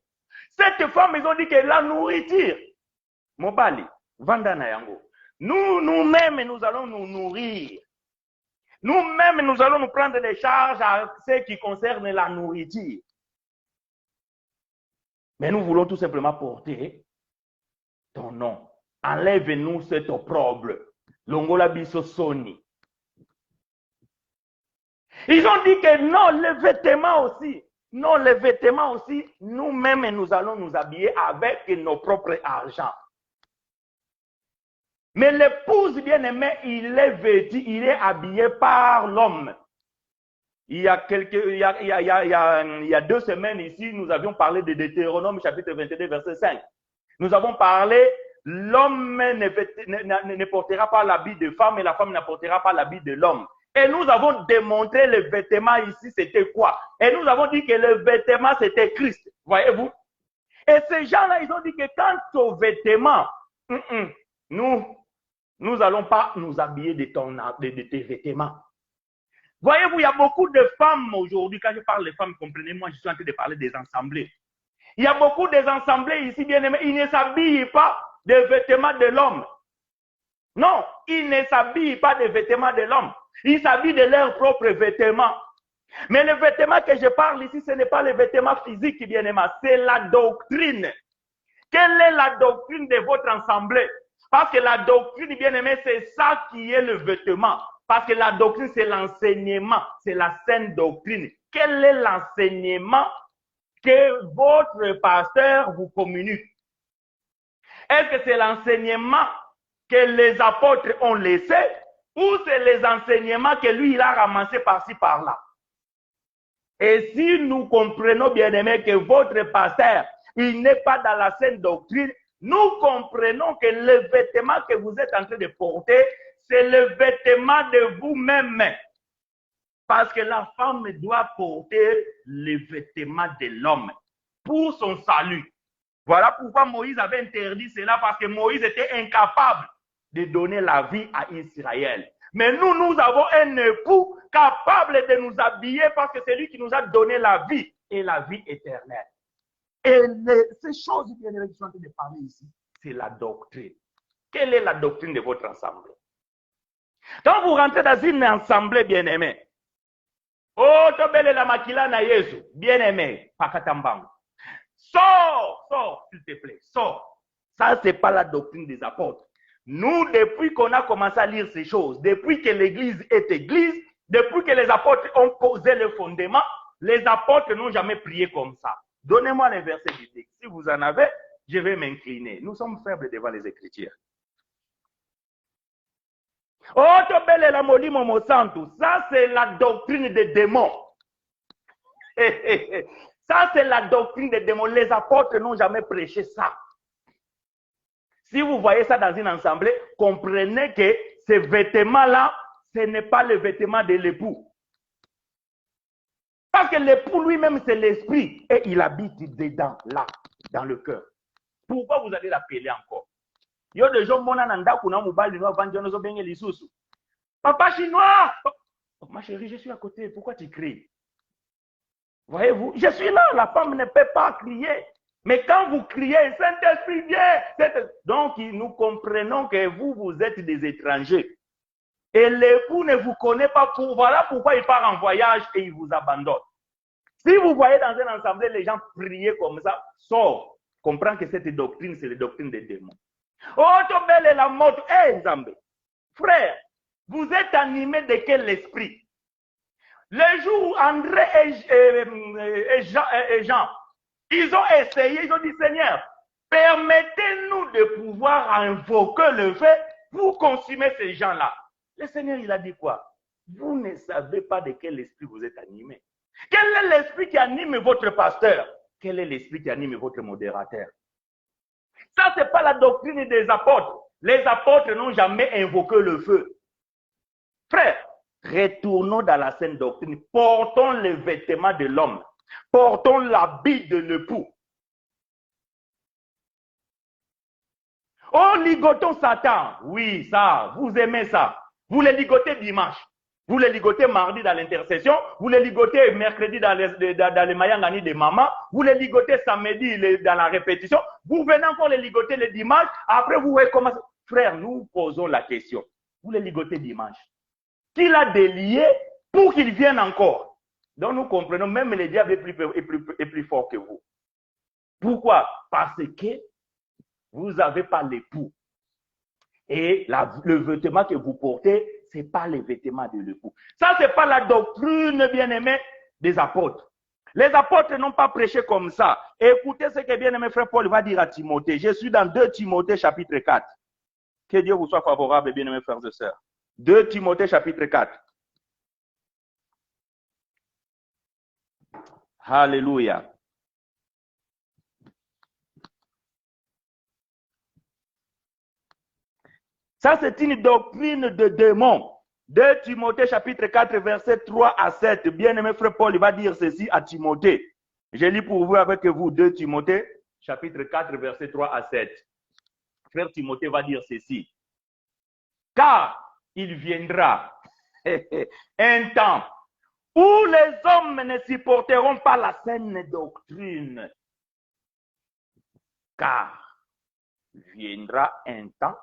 cette femme, ils ont dit que la nourriture, Mobali, Vandana Yango, nous-mêmes, nous allons nous nourrir. Nous-mêmes, nous allons nous prendre des charges à ce qui concerne la nourriture. Mais nous voulons tout simplement porter ton nom. Enlève-nous cet opprobre. Longola biso soni. Ils ont dit que non, les vêtements aussi. Non, les vêtements aussi, nous-mêmes, nous allons nous habiller avec nos propres argent. Mais l'épouse bien-aimée, il est vêtu, il est habillé par l'homme. Il y a 2 semaines ici, nous avions parlé de Deutéronome chapitre 22, verset 5. Nous avons parlé, l'homme ne portera pas l'habit de femme et la femme ne portera pas l'habit de l'homme. Et nous avons démontré le vêtement ici, c'était quoi? Et nous avons dit que le vêtement, c'était Christ. Voyez-vous? Et ces gens-là, ils ont dit que quant au vêtement, nous n'allons pas nous habiller de tes vêtements. Voyez-vous, il y a beaucoup de femmes aujourd'hui. Quand je parle de femmes, comprenez-moi, je suis en train de parler des assemblées. Il y a beaucoup des assemblées ici, bien aimés. Ils ne s'habillent pas des vêtements de l'homme. Non, ils ne s'habillent pas des vêtements de l'homme. Ils s'habillent de leurs propres vêtements. Mais le vêtement que je parle ici, ce n'est pas le vêtement physique, bien aimé. C'est la doctrine. Quelle est la doctrine de votre assemblée? Parce que la doctrine, bien aimé, c'est ça qui est le vêtement. Parce que la doctrine, c'est l'enseignement. C'est la saine doctrine. Quel est l'enseignement que votre pasteur vous communique? Est-ce que c'est l'enseignement que les apôtres ont laissé ou c'est les enseignements que lui, il a ramassés par-ci, par-là? Et si nous comprenons, bien aimé, que votre pasteur, il n'est pas dans la saine doctrine, nous comprenons que le vêtement que vous êtes en train de porter, c'est le vêtement de vous-même. Parce que la femme doit porter le vêtement de l'homme pour son salut. Voilà pourquoi Moïse avait interdit cela, parce que Moïse était incapable de donner la vie à Israël. Mais nous avons un époux capable de nous habiller parce que c'est lui qui nous a donné la vie et la vie éternelle. Et ces choses bien aimées que je suis en train de parler ici, c'est la doctrine. Quelle est la doctrine de votre assemblée? Quand vous rentrez dans une assemblée bien-aimée, oh, tobele la makila na Yesu, bien-aimé, pakatambango. Sors, s'il te plaît, sors. Ça, ce n'est pas la doctrine des apôtres. Nous, depuis qu'on a commencé à lire ces choses, depuis que l'Église est Église, depuis que les apôtres ont posé le fondement, les apôtres n'ont jamais prié comme ça. Donnez-moi les versets bibliques. Si vous en avez, je vais m'incliner. Nous sommes faibles devant les Écritures. Oh, tobele la moli momo santo. Ça, c'est la doctrine des démons. Ça, c'est la doctrine des démons. Les apôtres n'ont jamais prêché ça. Si vous voyez ça dans une assemblée, comprenez que ces vêtements-là, ce n'est pas le vêtement de l'époux. Parce que l'époux lui-même, c'est l'esprit. Et il habite dedans, là, dans le cœur. Pourquoi vous allez l'appeler encore? Il y a des gens qui ont Papa chinois! Oh, ma chérie, je suis à côté. Pourquoi tu cries? Voyez-vous, je suis là. La femme ne peut pas crier. Mais quand vous criez, Saint-Esprit vient. Donc, nous comprenons que vous êtes des étrangers. Et l'époux ne vous connaît pas. Voilà pourquoi il part en voyage et il vous abandonne. Si vous voyez dans une assemblée les gens prier comme ça, sort. Comprends que cette doctrine, c'est la doctrine des démons. Oh, Tobel et la mort. Hé, Zambé. Frère, vous êtes animé de quel esprit? Le jour où André et Jean, ils ont essayé, ils ont dit, Seigneur, permettez-nous de pouvoir invoquer le fait vous consumez ces gens-là. Le Seigneur, il a dit quoi? Vous ne savez pas de quel esprit vous êtes animé. Quel est l'esprit qui anime votre pasteur? Quel est l'esprit qui anime votre modérateur? Ça, ce n'est pas la doctrine des apôtres. Les apôtres n'ont jamais invoqué le feu. Frère, retournons dans la saine doctrine. Portons les vêtements de l'homme. Portons l'habit de l'époux. Oh, ligotons Satan. Oui, ça, vous aimez ça. Vous les ligotez dimanche. Vous les ligotez mardi dans l'intercession. Vous les ligotez mercredi dans les mayangani de maman. Vous les ligotez samedi dans la répétition. Vous venez encore les ligoter le dimanche. Après, vous recommencez. Frère, nous posons la question. Vous les ligotez dimanche. Qui l'a délié pour qu'il vienne encore? Donc, nous comprenons, même le diable est plus fort que vous. Pourquoi? Parce que vous n'avez pas l'époux. Et le vêtement que vous portez, ce n'est pas le vêtement de l'époux. Ça, ce n'est pas la doctrine, bien-aimée, des apôtres. Les apôtres n'ont pas prêché comme ça. Écoutez ce que bien-aimé frère Paul va dire à Timothée. Je suis dans 2 Timothée chapitre 4. Que Dieu vous soit favorable, bien-aimés frères et sœurs. 2 Timothée chapitre 4. Alléluia. Ça, c'est une doctrine de démon. 2 Timothée chapitre 4, verset 3 à 7. Bien-aimé frère Paul, il va dire ceci à Timothée. Je lis pour vous avec vous 2 Timothée chapitre 4, verset 3 à 7. Frère Timothée va dire ceci. Car il viendra un temps où les hommes ne supporteront pas la saine doctrine. Car viendra un temps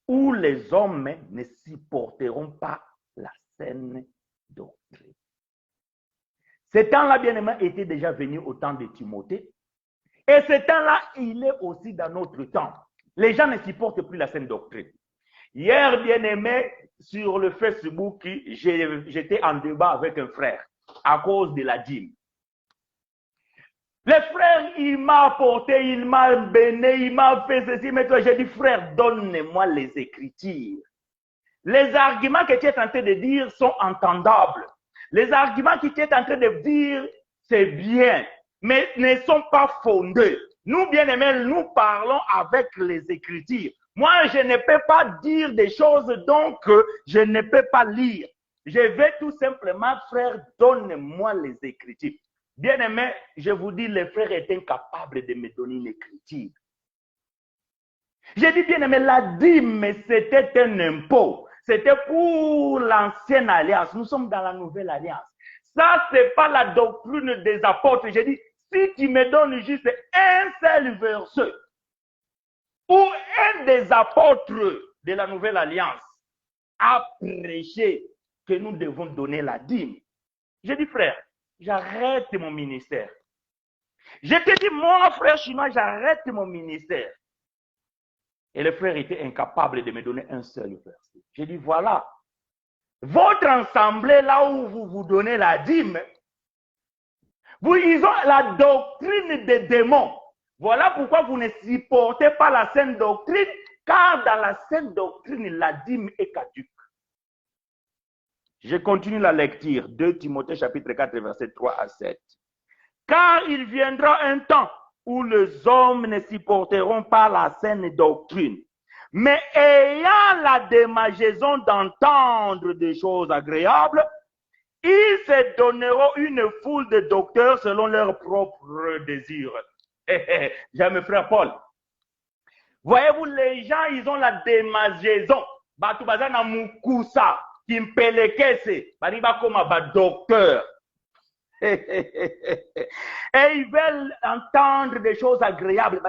où les hommes ne supporteront pas la saine doctrine. Ce temps-là, bien-aimé, était déjà venu au temps de Timothée. Et ce temps-là, il est aussi dans notre temps. Les gens ne supportent plus la saine doctrine. Hier, bien-aimé, sur le Facebook, j'étais en débat avec un frère à cause de la dîme. Le frère, il m'a apporté, il m'a béni, il m'a fait ceci. Mais toi, j'ai dit, frère, donne-moi les Écritures. Les arguments que tu es en train de dire sont entendables. Les arguments que tu es en train de dire, c'est bien, mais ne sont pas fondés. Nous, bien-aimés, nous parlons avec les Écritures. Moi, je ne peux pas dire des choses donc je ne peux pas lire. Je vais tout simplement, frère, donne-moi les Écritures. Bien-aimé, je vous dis, les frères étaient incapables de me donner une écriture. J'ai dit, bien-aimé, la dîme, c'était un impôt. C'était pour l'ancienne alliance. Nous sommes dans la nouvelle alliance. Ça, ce n'est pas la doctrine des apôtres. J'ai dit, si tu me donnes juste un seul verset, où un des apôtres de la nouvelle alliance a prêché que nous devons donner la dîme. J'ai dit, frère, j'arrête mon ministère. Je te dis, moi, frère chinois, j'arrête mon ministère. Et le frère était incapable de me donner un seul verset. J'ai dit, voilà, votre assemblée, là où vous vous donnez la dîme, ils ont la doctrine des démons. Voilà pourquoi vous ne supportez pas la saine doctrine, car dans la saine doctrine, la dîme est caduque. Je continue la lecture. 2 Timothée chapitre 4, verset 3 à 7. Car il viendra un temps où les hommes ne supporteront pas la saine doctrine, mais ayant la démangeaison d'entendre des choses agréables, ils se donneront une foule de docteurs selon leurs propres désirs. J'aime frère Paul. Voyez-vous, les gens, ils ont la démangeaison. Batubazana mukusa, kimpelekese, bariba comme un docteur. Et ils veulent entendre des choses agréables.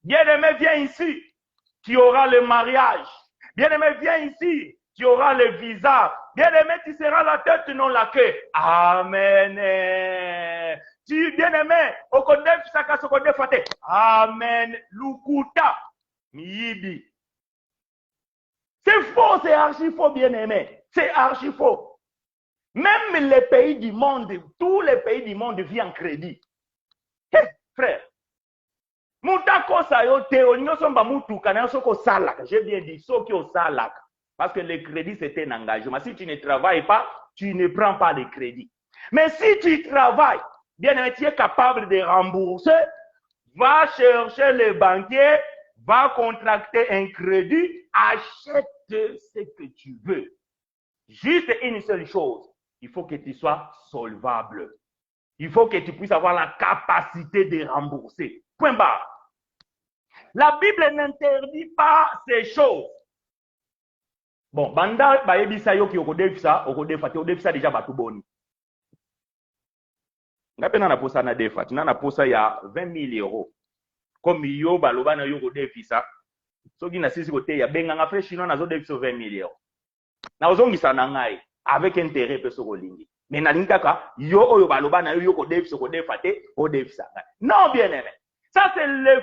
Bien-aimé, viens ici, tu auras le mariage. Bien-aimé, viens ici, tu auras le visa. Bien-aimé, tu seras la tête, non la queue. Amen. Tu, bien-aimé, amen. Lukuta. Miyibi. C'est faux, c'est archi faux, bien-aimé. C'est archi faux. Même les pays du monde, tous les pays du monde vivent en crédit. Hey, frère, Moutako sayo théo, nous sommes pas moutouka, nous sommes au salak. J'ai bien dit, ce qui est au salak. Parce que le crédit, c'est un engagement. Si tu ne travailles pas, tu ne prends pas le crédit. Mais si tu travailles, bien aimé, tu es capable de rembourser, va chercher le banquier, va contracter un crédit, achète ce que tu veux. Juste une seule chose, il faut que tu sois solvable. Il faut que tu puisses avoir la capacité de rembourser. Point barre. La Bible n'interdit pas ces choses. Bon, banda bayebi yo ki okodefisa déjà batuboni. Ngapena na posa na defa, tina na posa ya 20 000 euros. Comme yo baloba na yo kodefisa, soki na sisi kote ya benga nga fresh chinois nazo defisa 20 000 euros. Na ozongisa na ngai avec intérêt pe sokolingi. Mais na linkaka yo oyo baloba na yo kodefisa kodefate odefisa. Non bien aimé. Ça c'est le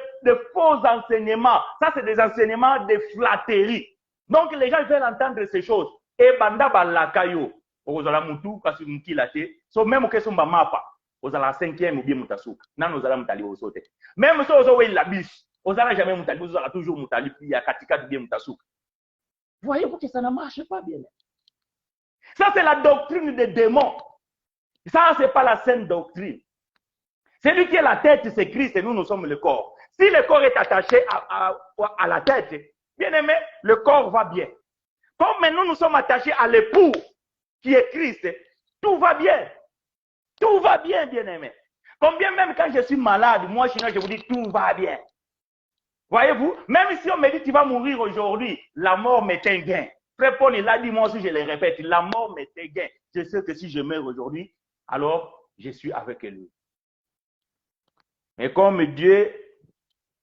faux enseignements, ça c'est des enseignements de flatterie. Donc les gens veulent entendre ces choses. Et banda balaka yo, ozala mutu kasi mukila te. So même que somba mapa, ozala 5e ou bien mutasuka. Nan ozala mutali osote. Même so ozo we la biche, ozala jamais mutali, ozala toujours mutali ya katika bien mutasuka. Voyez-vous que ça ne marche pas bien. Ça c'est la doctrine des démons. Ça c'est pas la saine doctrine. Celui qui est la tête, c'est Christ et nous sommes le corps. Si le corps est attaché à la tête, bien aimé, le corps va bien. Comme maintenant nous sommes attachés à l'époux qui est Christ, tout va bien. Tout va bien, bien aimé. Combien même quand je suis malade, moi je vous dis tout va bien. Voyez-vous, même si on me dit tu vas mourir aujourd'hui, la mort m'est un gain. Frère Paul, il a dit, moi aussi je le répète, la mort m'est un gain. Je sais que si je meurs aujourd'hui, alors je suis avec lui. Mais comme Dieu,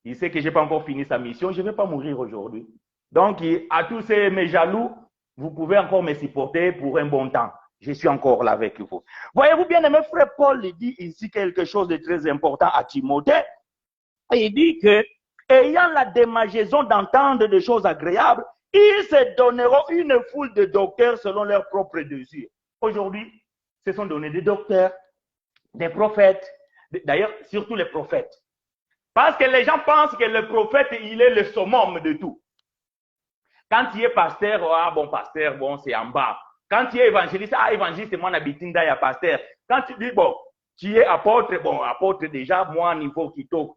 il sait que je n'ai pas encore fini sa mission, je ne vais pas mourir aujourd'hui. Donc, à tous mes jaloux, vous pouvez encore me supporter pour un bon temps. Je suis encore là avec vous. Voyez-vous bien, aimé frère Paul, il dit ici quelque chose de très important à Timothée. Il dit que, ayant la démangeaison d'entendre des choses agréables, ils se donneront une foule de docteurs selon leurs propres désirs. Aujourd'hui, ce sont donnés des docteurs, des prophètes, d'ailleurs, surtout les prophètes. Parce que les gens pensent que le prophète, il est le summum de tout. Quand il est pasteur, ah bon, pasteur, bon, c'est en bas. Quand tu es évangéliste, ah, évangéliste, moi, n'habitinda, il y a pasteur. Quand tu dis, bon, tu es apôtre, bon, apôtre déjà, moi, niveau qui toque.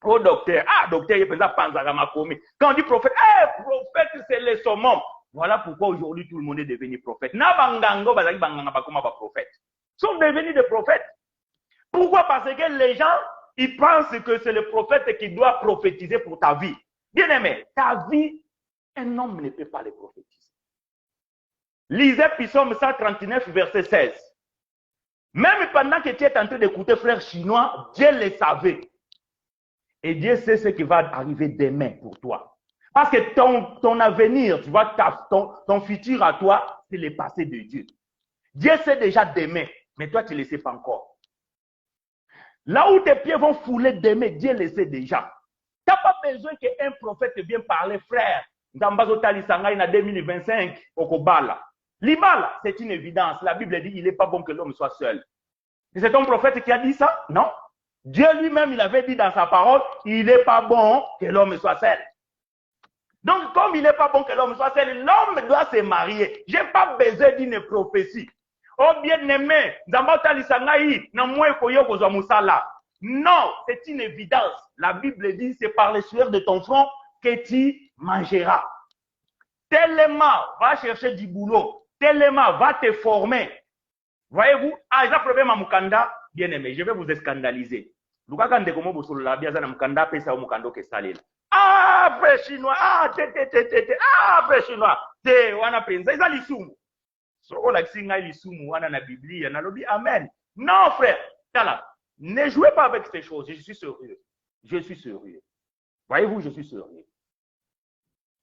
Oh, docteur, ah, docteur, il est présent, Panzarama Komi. Quand on dit prophète, eh, prophète, c'est le summum. Voilà pourquoi aujourd'hui, tout le monde est devenu prophète. Na bangango, bazaki banganga, bakoma ba prophète. Ils sont devenus des prophètes. Pourquoi? Parce que les gens, ils pensent que c'est le prophète qui doit prophétiser pour ta vie. Bien aimé, ta vie, un homme ne peut pas le prophétiser. Lisez Psaume 139, verset 16. Même pendant que tu es en train d'écouter frère chinois, Dieu le savait. Et Dieu sait ce qui va arriver demain pour toi. Parce que ton avenir, tu vois, ton futur à toi, c'est le passé de Dieu. Dieu sait déjà demain, mais toi, tu ne le sais pas encore. Là où tes pieds vont fouler demain, Dieu le sait déjà. Tu n'as pas besoin qu'un prophète vienne parler, frère. Ndambazo Talisanga, il y a 2025, au Kobala. Libala, c'est une évidence. La Bible dit, il n'est pas bon que l'homme soit seul. Et c'est ton prophète qui a dit ça? Non. Dieu lui-même, il avait dit dans sa parole, il n'est pas bon que l'homme soit seul. Donc, comme il n'est pas bon que l'homme soit seul, l'homme doit se marier. Je n'ai pas besoin d'une prophétie. Oh bien-aimé, non, c'est une évidence. La Bible dit, c'est par les sueurs de ton front que tu mangeras. Tellement, va chercher du boulot. Tellement, va te former. Voyez-vous, ah, il y a un problème à Mukanda, bien-aimé, je vais vous scandaliser. Ah, frère chinois, ah, frère chinois, wana penza, ils ont l'issoumu. So, la singa l'issoumu, wana na Biblia, na lobi, amen. Non, frère, tala, ne jouez pas avec ces choses, je suis sérieux. Je suis sérieux. Voyez-vous, je suis sérieux.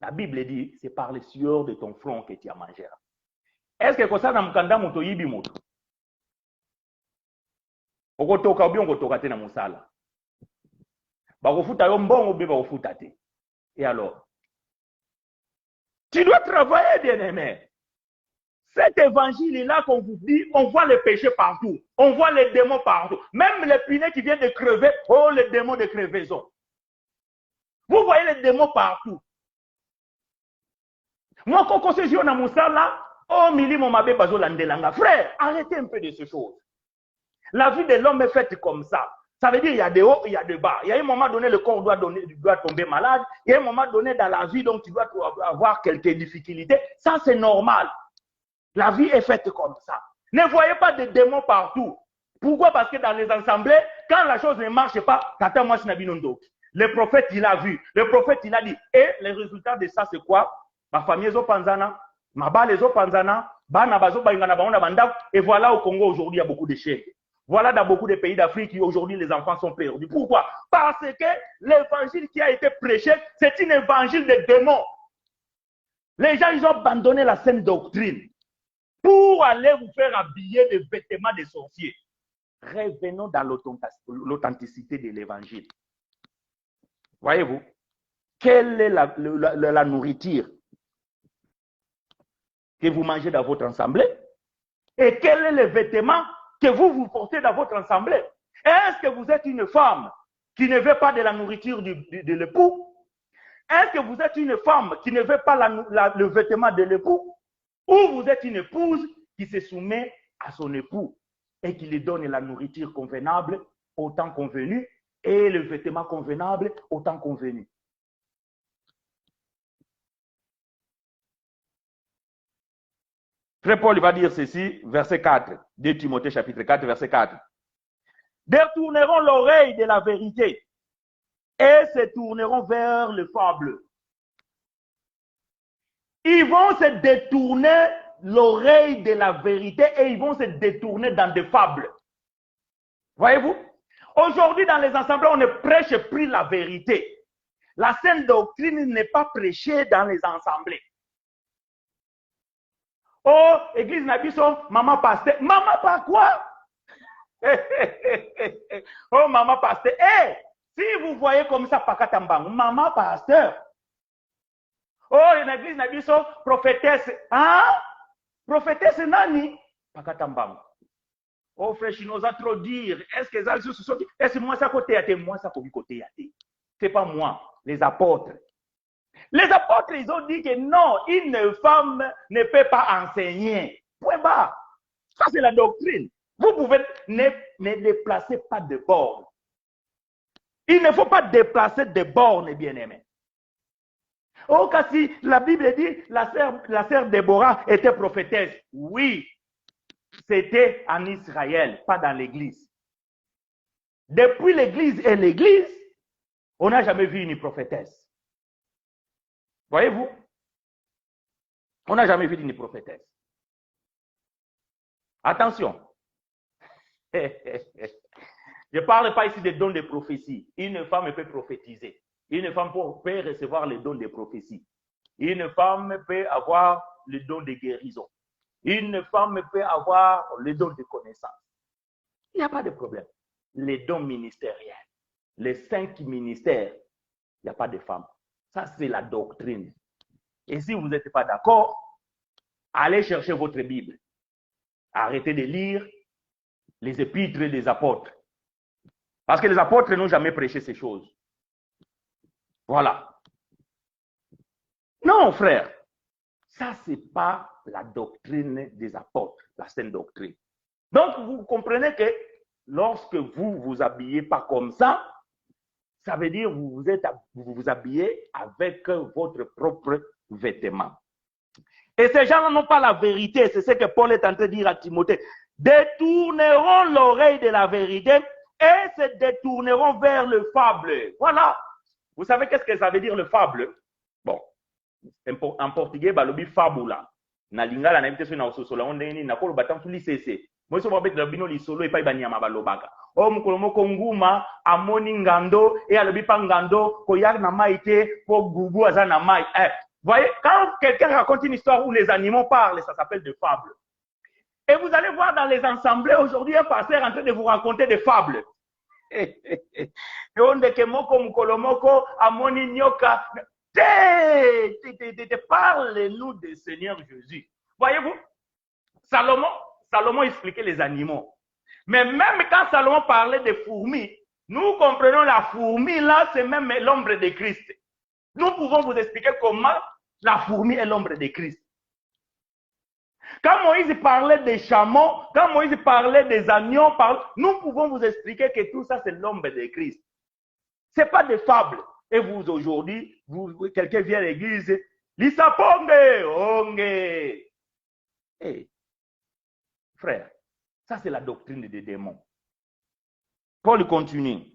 La Bible dit, c'est par les sueurs de ton front que tu as mangé. Est-ce que ça, na mukanda moto yibi moto? Okotoka bien okotoka te na musala. Bakofuta yo mbongo be bakofuta te. Et alors? Tu dois travailler, bien-aimé. Cet évangile-là qu'on vous dit, on voit les péchés partout. On voit les démons partout. Même les pinets qui viennent de crever, oh, les démons de crevaison. Vous voyez les démons partout. Moi, quand je suis dans Moussala, oh, mili mon mabe bazo landelanga. Frère, arrêtez un peu de ces choses. La vie de l'homme est faite comme ça. Ça veut dire qu'il y a des hauts, il y a des bas. Il y a un moment donné, le corps doit tomber malade. Il y a un moment donné dans la vie, donc tu dois avoir quelques difficultés. Ça, c'est normal. La vie est faite comme ça. Ne voyez pas de démons partout. Pourquoi? Parce que dans les assemblées, quand la chose ne marche pas, le prophète, il a vu. Le prophète, il a dit. Et les résultats de ça, c'est quoi? Ma famille est au Panzana, ma balle est au Panzana, et voilà au Congo aujourd'hui, il y a beaucoup de chiens. Voilà dans beaucoup de pays d'Afrique où aujourd'hui les enfants sont perdus. Pourquoi? Parce que l'évangile qui a été prêché, c'est un évangile de démons. Les gens, ils ont abandonné la saine doctrine pour aller vous faire habiller des vêtements de sorciers. Revenons dans l'authenticité de l'évangile. Voyez-vous? Quelle est la nourriture que vous mangez dans votre assemblée? Et quel est le vêtement que vous portez dans votre assemblée? Est-ce que vous êtes une femme qui ne veut pas de la nourriture de l'époux? Est-ce que vous êtes une femme qui ne veut pas le vêtement de l'époux? Ou vous êtes une épouse qui se soumet à son époux et qui lui donne la nourriture convenable au temps convenu et le vêtement convenable au temps convenu? Frère Paul va dire ceci, verset 4, 2 Timothée chapitre 4, verset 4. Détourneront l'oreille de la vérité et se tourneront vers le fable. Ils vont se détourner l'oreille de la vérité et ils vont se détourner dans des fables. Voyez-vous? Aujourd'hui, dans les assemblées, on ne prêche plus la vérité. La saine doctrine n'est pas prêchée dans les assemblées. Oh, église Nabiso, maman pasteur. Maman par quoi? Oh, maman pasteur. Eh, si vous voyez comme ça, pakatambang, maman pasteur. Oh, une église Nabiso, prophétesse. Hein? Prophétesse nani? Pakatambang. Oh, frère, je n'ose trop dire. Est-ce que ça, est-ce moi ça côté à te? Moi ça côté à te. C'est pas moi, les apôtres. Les apôtres, ils ont dit que non, une femme ne peut pas enseigner. Point barre. Ça, c'est la doctrine. Vous pouvez ne déplacer pas de bornes. Il ne faut pas déplacer de bornes, bien-aimés. Oh, car si la Bible dit la sœur Déborah était prophétesse. Oui, c'était en Israël, pas dans l'église. Depuis l'église et l'église, on n'a jamais vu une prophétesse. Voyez-vous? On n'a jamais vu une prophétesse. Attention. Je ne parle pas ici des dons de prophétie. Une femme peut prophétiser. Une femme peut recevoir les dons de prophétie. Une femme peut avoir le don de guérison. Une femme peut avoir le don de connaissance. Il n'y a pas de problème. Les dons ministériels, les 5 ministères, il n'y a pas de femmes. Ça, c'est la doctrine. Et si vous n'êtes pas d'accord, allez chercher votre Bible. Arrêtez de lire les épîtres des apôtres. Parce que les apôtres n'ont jamais prêché ces choses. Voilà. Non, frère. Ça, ce n'est pas la doctrine des apôtres, la saine doctrine. Donc, vous comprenez que lorsque vous vous habillez pas comme ça, ça veut dire que vous vous habillez avec votre propre vêtement. Et ces gens n'ont pas la vérité. C'est ce que Paul est en train de dire à Timothée. Détourneront l'oreille de la vérité et se détourneront vers le fable. Voilà. Vous savez qu'est-ce que ça veut dire le fable? Bon, en portugais, balobi fabula. Na lingala na invité sur na ososola ondeni na kolo batam fuli cc. Moi so babet la bino li solo e pa ibanyama balobaka. O mukolo moko nguma amoni ngando e alobi pa ngando ko yak na maite po gugu aza na mai. Voyez, quand quelqu'un raconte une histoire où les animaux parlent, ça s'appelle des fables. Et vous allez voir dans les assemblées aujourd'hui un pasteur en train de vous raconter des fables. Parle-nous du Seigneur Jésus. Voyez-vous, Salomon expliquait les animaux. Mais même quand Salomon parlait des fourmis, Nous comprenons la fourmi, là, c'est même l'ombre de Christ. Nous pouvons vous expliquer comment la fourmi est l'ombre de Christ. Quand Moïse parlait des chameaux, quand Moïse parlait des agneaux, nous pouvons vous expliquer que tout ça, c'est l'ombre de Christ. Ce n'est pas des fables. Et vous, aujourd'hui, quelqu'un vient à l'église, Lisaponge, onge. Hey, frère, ça c'est la doctrine des démons. Paul continue.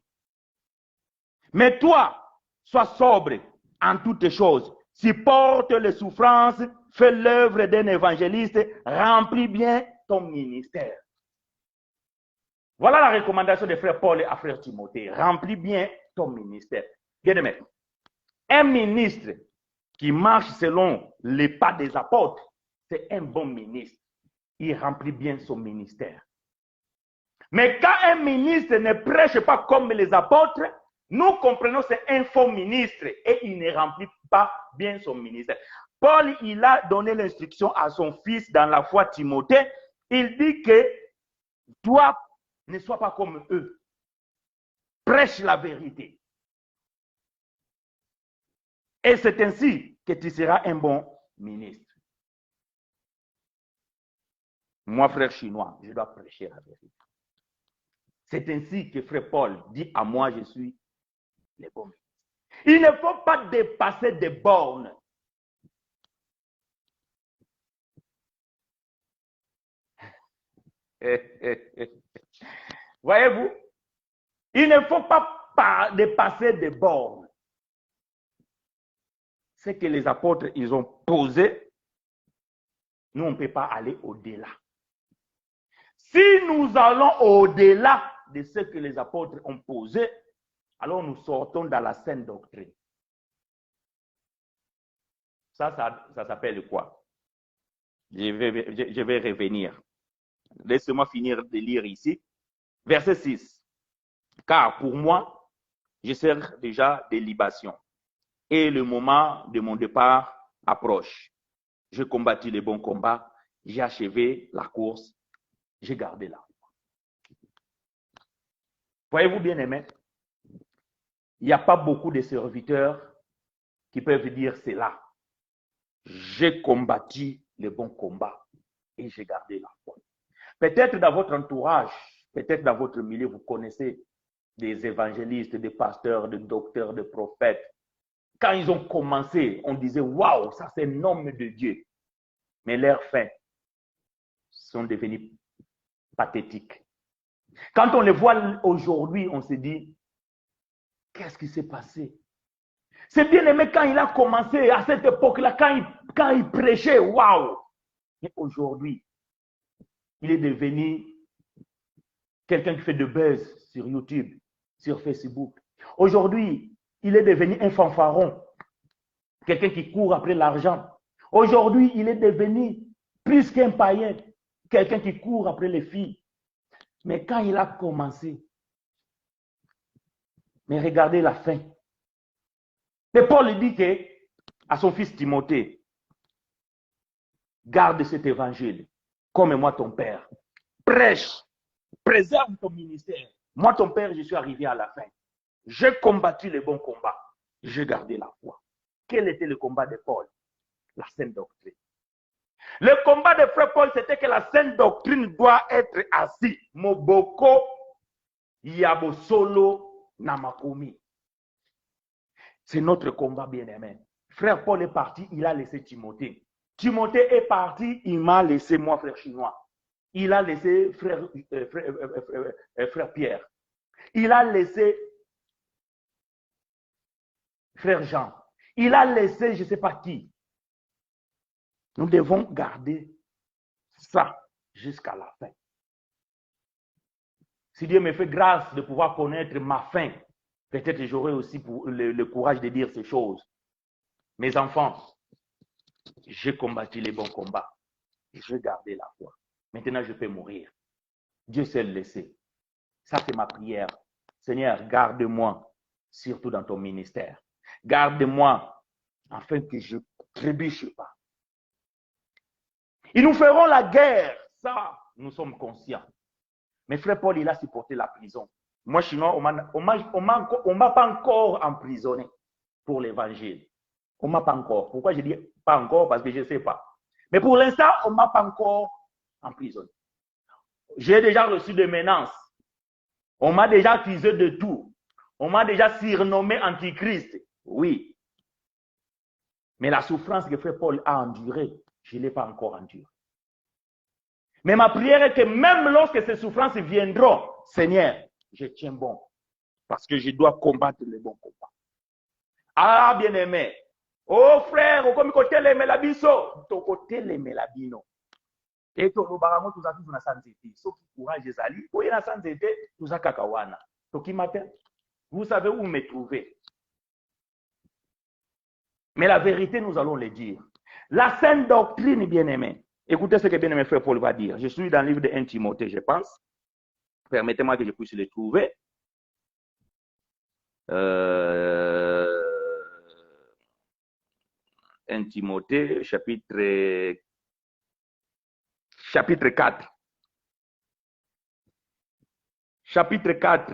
Mais toi, sois sobre en toutes choses, supporte les souffrances, fais l'œuvre d'un évangéliste, remplis bien ton ministère. Voilà la recommandation de frère Paul et à frère Timothée. Remplis bien ton ministère. Bien-aimé, un ministre qui marche selon les pas des apôtres, c'est un bon ministre. Il remplit bien son ministère. Mais quand un ministre ne prêche pas comme les apôtres, nous comprenons que c'est un faux ministre et il ne remplit pas bien son ministère. Paul, il a donné l'instruction à son fils dans la foi Timothée. Il dit que toi, ne sois pas comme eux. Prêche la vérité. Et c'est ainsi que tu seras un bon ministre. Moi, frère chinois, je dois prêcher la vérité. C'est ainsi que frère Paul dit à moi, je suis le bon ministre. Il ne faut pas dépasser des bornes. Voyez-vous, il ne faut pas dépasser des bornes. Ce que les apôtres, ils ont posé, nous, on ne peut pas aller au-delà. Si nous allons au-delà de ce que les apôtres ont posé, alors nous sortons dans la saine doctrine. Ça s'appelle quoi? Je vais revenir. Laissez-moi finir de lire ici. Verset 6. Car pour moi, je sers déjà des libations. Et le moment de mon départ approche. Je combattis le bon combat. J'ai achevé la course. J'ai gardé la foi. Voyez-vous, bien aimé, il n'y a pas beaucoup de serviteurs qui peuvent dire cela. J'ai combattu le bon combat et j'ai gardé la foi. Peut-être dans votre entourage, peut-être dans votre milieu, vous connaissez des évangélistes, des pasteurs, des docteurs, des prophètes. Quand ils ont commencé, on disait, waouh, ça c'est un homme de Dieu. Mais leurs fins sont devenues pathétiques. Quand on les voit aujourd'hui, on se dit, qu'est-ce qui s'est passé? C'est bien aimé quand il a commencé à cette époque-là, quand il prêchait, waouh! Mais aujourd'hui, il est devenu quelqu'un qui fait de buzz sur YouTube, sur Facebook. Aujourd'hui, il est devenu un fanfaron, quelqu'un qui court après l'argent. Aujourd'hui, il est devenu plus qu'un païen, quelqu'un qui court après les filles. Mais quand il a commencé, mais regardez la fin. Et Paul dit à son fils Timothée, garde cet évangile, comme moi ton père. Prêche, préserve ton ministère. Moi ton père, je suis arrivé à la fin. J'ai combattu le bon combat. J'ai gardé la foi. Quel était le combat de Paul? La saine doctrine. Le combat de frère Paul, c'était que la saine doctrine doit être assise. Moboko Yabosolo Namakomi. C'est notre combat, bien-aimé. Frère Paul est parti, il a laissé Timothée. Timothée est parti, il m'a laissé moi, frère chinois. Il a laissé frère Pierre. Il a laissé frère Jean. Il a laissé je ne sais pas qui. Nous devons garder ça jusqu'à la fin. Si Dieu me fait grâce de pouvoir connaître ma fin, peut-être j'aurai aussi le courage de dire ces choses. Mes enfants, j'ai combattu les bons combats. J'ai gardé la foi. Maintenant, je peux mourir. Dieu sait le laisser. Ça, c'est ma prière. Seigneur, garde-moi, surtout dans ton ministère. Garde-moi, afin que je ne trébuche pas. Ils nous feront la guerre. Ça, nous sommes conscients. Mais frère Paul, il a supporté la prison. Moi, chinois, on m'a pas encore emprisonné pour l'évangile. On m'a pas encore. Pourquoi je dis pas encore? Parce que je ne sais pas. Mais pour l'instant, on m'a pas encore emprisonné. J'ai déjà reçu des menaces. On m'a déjà accusé de tout. On m'a déjà surnommé Antichrist. Oui. Mais la souffrance que frère Paul a endurée, je ne l'ai pas encore endurée. Mais ma prière est que même lorsque ces souffrances viendront, Seigneur, je tiens bon. Parce que je dois combattre le bon combat. Ah, bien-aimé. Oh frère, comme côté les melabiso, ton côté les melabino. Et to lobaramo tous tous na sanzete. Sauf courage ezali, pour y na sanzete, tous a kakawana. Toki matin, vous savez où me trouver. Mais la vérité, nous allons le dire. La sainte doctrine, bien-aimé. Écoutez ce que bien-aimé frère Paul va dire. Je suis dans le livre de 1 Timothée, je pense. Permettez-moi que je puisse le trouver. 1 Timothée, chapitre 4. Chapitre 4.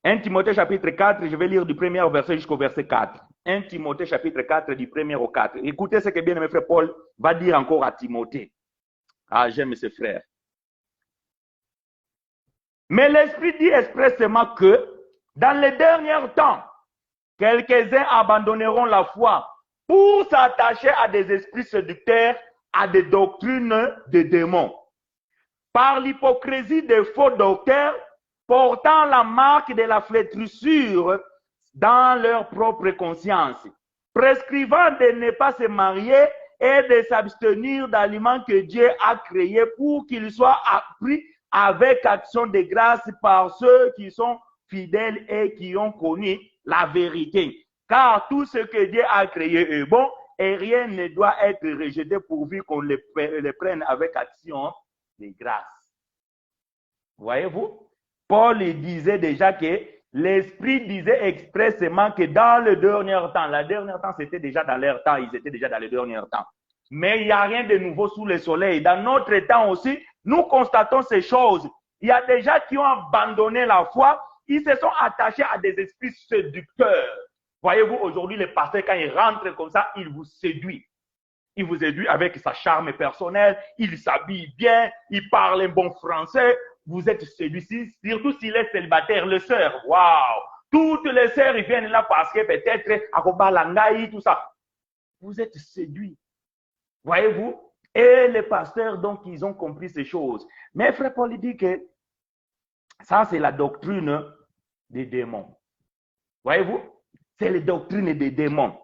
1 Timothée chapitre 4, je vais lire du premier verset jusqu'au verset 4. 1 Timothée chapitre 4, du premier au 4. Écoutez ce que bien-aimé frère Paul va dire encore à Timothée. Ah, j'aime ses frères. Mais l'Esprit dit expressément que dans les derniers temps, quelques-uns abandonneront la foi pour s'attacher à des esprits séducteurs, à des doctrines de démons. Par l'hypocrisie des faux docteurs, portant la marque de la flétrissure dans leur propre conscience, prescrivant de ne pas se marier et de s'abstenir d'aliments que Dieu a créés pour qu'ils soient appris avec action de grâce par ceux qui sont fidèles et qui ont connu la vérité. Car tout ce que Dieu a créé est bon et rien ne doit être rejeté pourvu qu'on le prenne avec action de grâce. Voyez-vous? Paul disait déjà que l'Esprit disait expressément que dans le dernier temps, la dernière temps c'était déjà dans leur temps, ils étaient déjà dans le dernier temps. Mais il n'y a rien de nouveau sous le soleil. Dans notre temps aussi, nous constatons ces choses. Il y a des gens qui ont abandonné la foi, ils se sont attachés à des esprits séducteurs. Voyez-vous, aujourd'hui, les pasteurs, quand ils rentrent comme ça, ils vous séduisent. Il vous séduit avec sa charme personnelle, il s'habille bien, il parle un bon français, vous êtes séduit, surtout s'il est célibataire, le sœur, waouh! Toutes les sœurs, ils viennent là parce que peut-être, à Kobalangaï, tout ça. Vous êtes séduit. Voyez-vous? Et les pasteurs, donc, ils ont compris ces choses. Mais frère Paul dit que ça, c'est la doctrine des démons. Voyez-vous? C'est la doctrine des démons.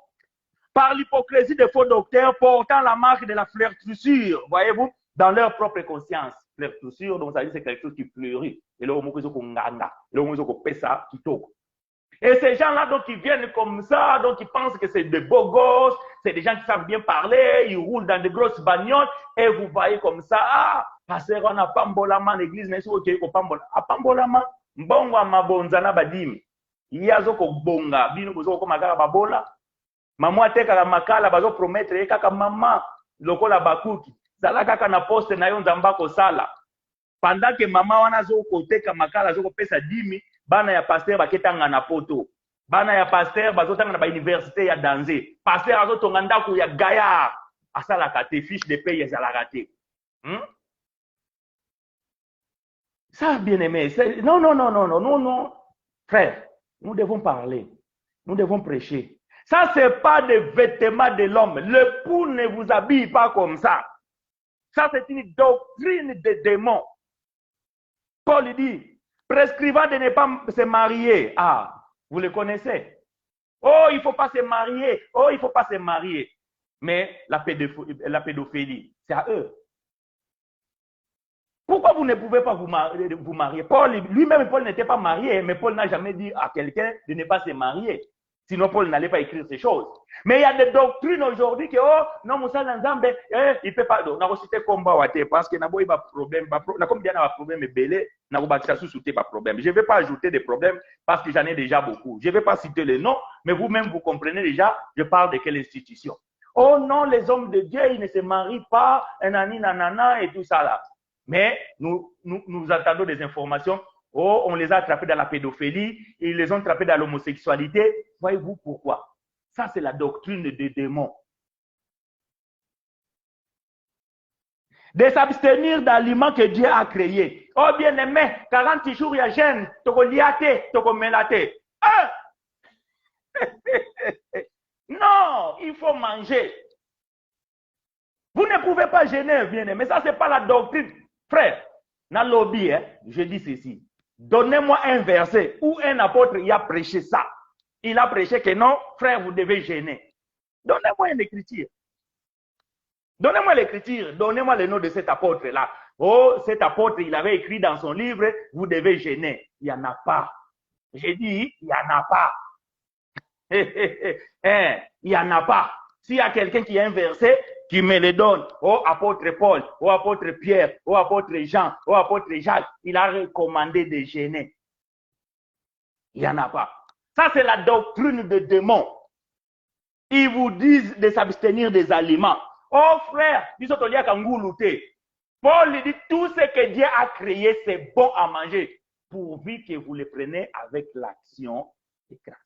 Par l'hypocrisie des faux docteurs portant la marque de la flétrissure, voyez-vous, dans leur propre conscience. Flétrissure, donc ça dit c'est quelque chose qui fleurit. Et là, et ces gens-là, donc, ils viennent comme ça, donc, ils pensent que c'est des beaux gosses, c'est des gens qui savent bien parler, ils roulent dans de grosses bagnoles, et vous voyez comme ça, ah, pasteur, on a pambolama, l'église, n'est-ce pas, ok, pambolama, a pambolama, mbongo mabonzana badimi, yazo ko bonga, bino bozo ko magara babola, maman tekaka makala bazo promettre kaka mama lokola bakuki, zala kaka na poste na yo nzamba ko sala, pendant que maman wana zo ko teka makala zo ko pesa dimi, bana ya pasteur baketanga na poto, bana ya pasteur bazotanga na ba université ya danger, pasteur azotonga ndako ya gaya asalaka te, fiche de paye ezalaka te. Ça, bien aimé, non, non, non, non, non, non, non, frère, nous devons parler, nous devons prêcher. Ça, ce n'est pas des vêtements de l'homme. Le pou ne vous habille pas comme ça. Ça, c'est une doctrine des démons. Paul dit, prescrivant de ne pas se marier. Ah, vous le connaissez. Oh, il ne faut pas se marier. Oh, il ne faut pas se marier. Mais la pédophilie, c'est à eux. Pourquoi vous ne pouvez pas vous marier? Paul, lui-même, Paul n'était pas marié, mais Paul n'a jamais dit à quelqu'un de ne pas se marier. Sinon, Paul n'allait pas écrire ces choses. Mais il y a des doctrines aujourd'hui que, oh, non, Moussa Nzambe, il ne peut pas. Donc, on a cité combat, parce que n'a pas problème, comme bien un problème belé, n'a pas pas problème. Je ne vais pas ajouter des problèmes parce que j'en ai déjà beaucoup. Je ne vais pas citer les noms, mais vous-même, vous comprenez déjà, je parle de quelle institution. Oh non, les hommes de Dieu, ils ne se marient pas, nanani, nanana, et tout ça là. Mais nous attendons des informations. Oh, on les a attrapés dans la pédophilie, ils les ont attrapés dans l'homosexualité. Voyez-vous pourquoi? Ça, c'est la doctrine des démons. De s'abstenir d'aliments que Dieu a créés. Oh, bien-aimé, 40 jours, il y a jeûne, tu peux liater, tu peux mélater. Ah! Non, il faut manger. Vous ne pouvez pas jeûner, bien-aimé. Ça, ce n'est pas la doctrine. Frère, dans le lobby, je dis ceci. Donnez-moi un verset où un apôtre il a prêché ça. Il a prêché que non, frère, vous devez jeûner. Donnez-moi une écriture. Donnez-moi l'écriture. Donnez-moi le nom de cet apôtre-là. Oh, cet apôtre, il avait écrit dans son livre, vous devez jeûner. Il n'y en a pas. J'ai dit, il n'y en a pas. Il n'y en a pas. S'il y a quelqu'un qui a un verset, qui me le donne, au apôtre Paul, au apôtre Pierre, au apôtre Jean, au apôtre Jacques, il a recommandé de jeûner. Il n'y en a pas. Ça, c'est la doctrine des démons. Ils vous disent de s'abstenir des aliments. Oh frère, Paul dit tout ce que Dieu a créé, c'est bon à manger, pourvu que vous le preniez avec l'action de grâce.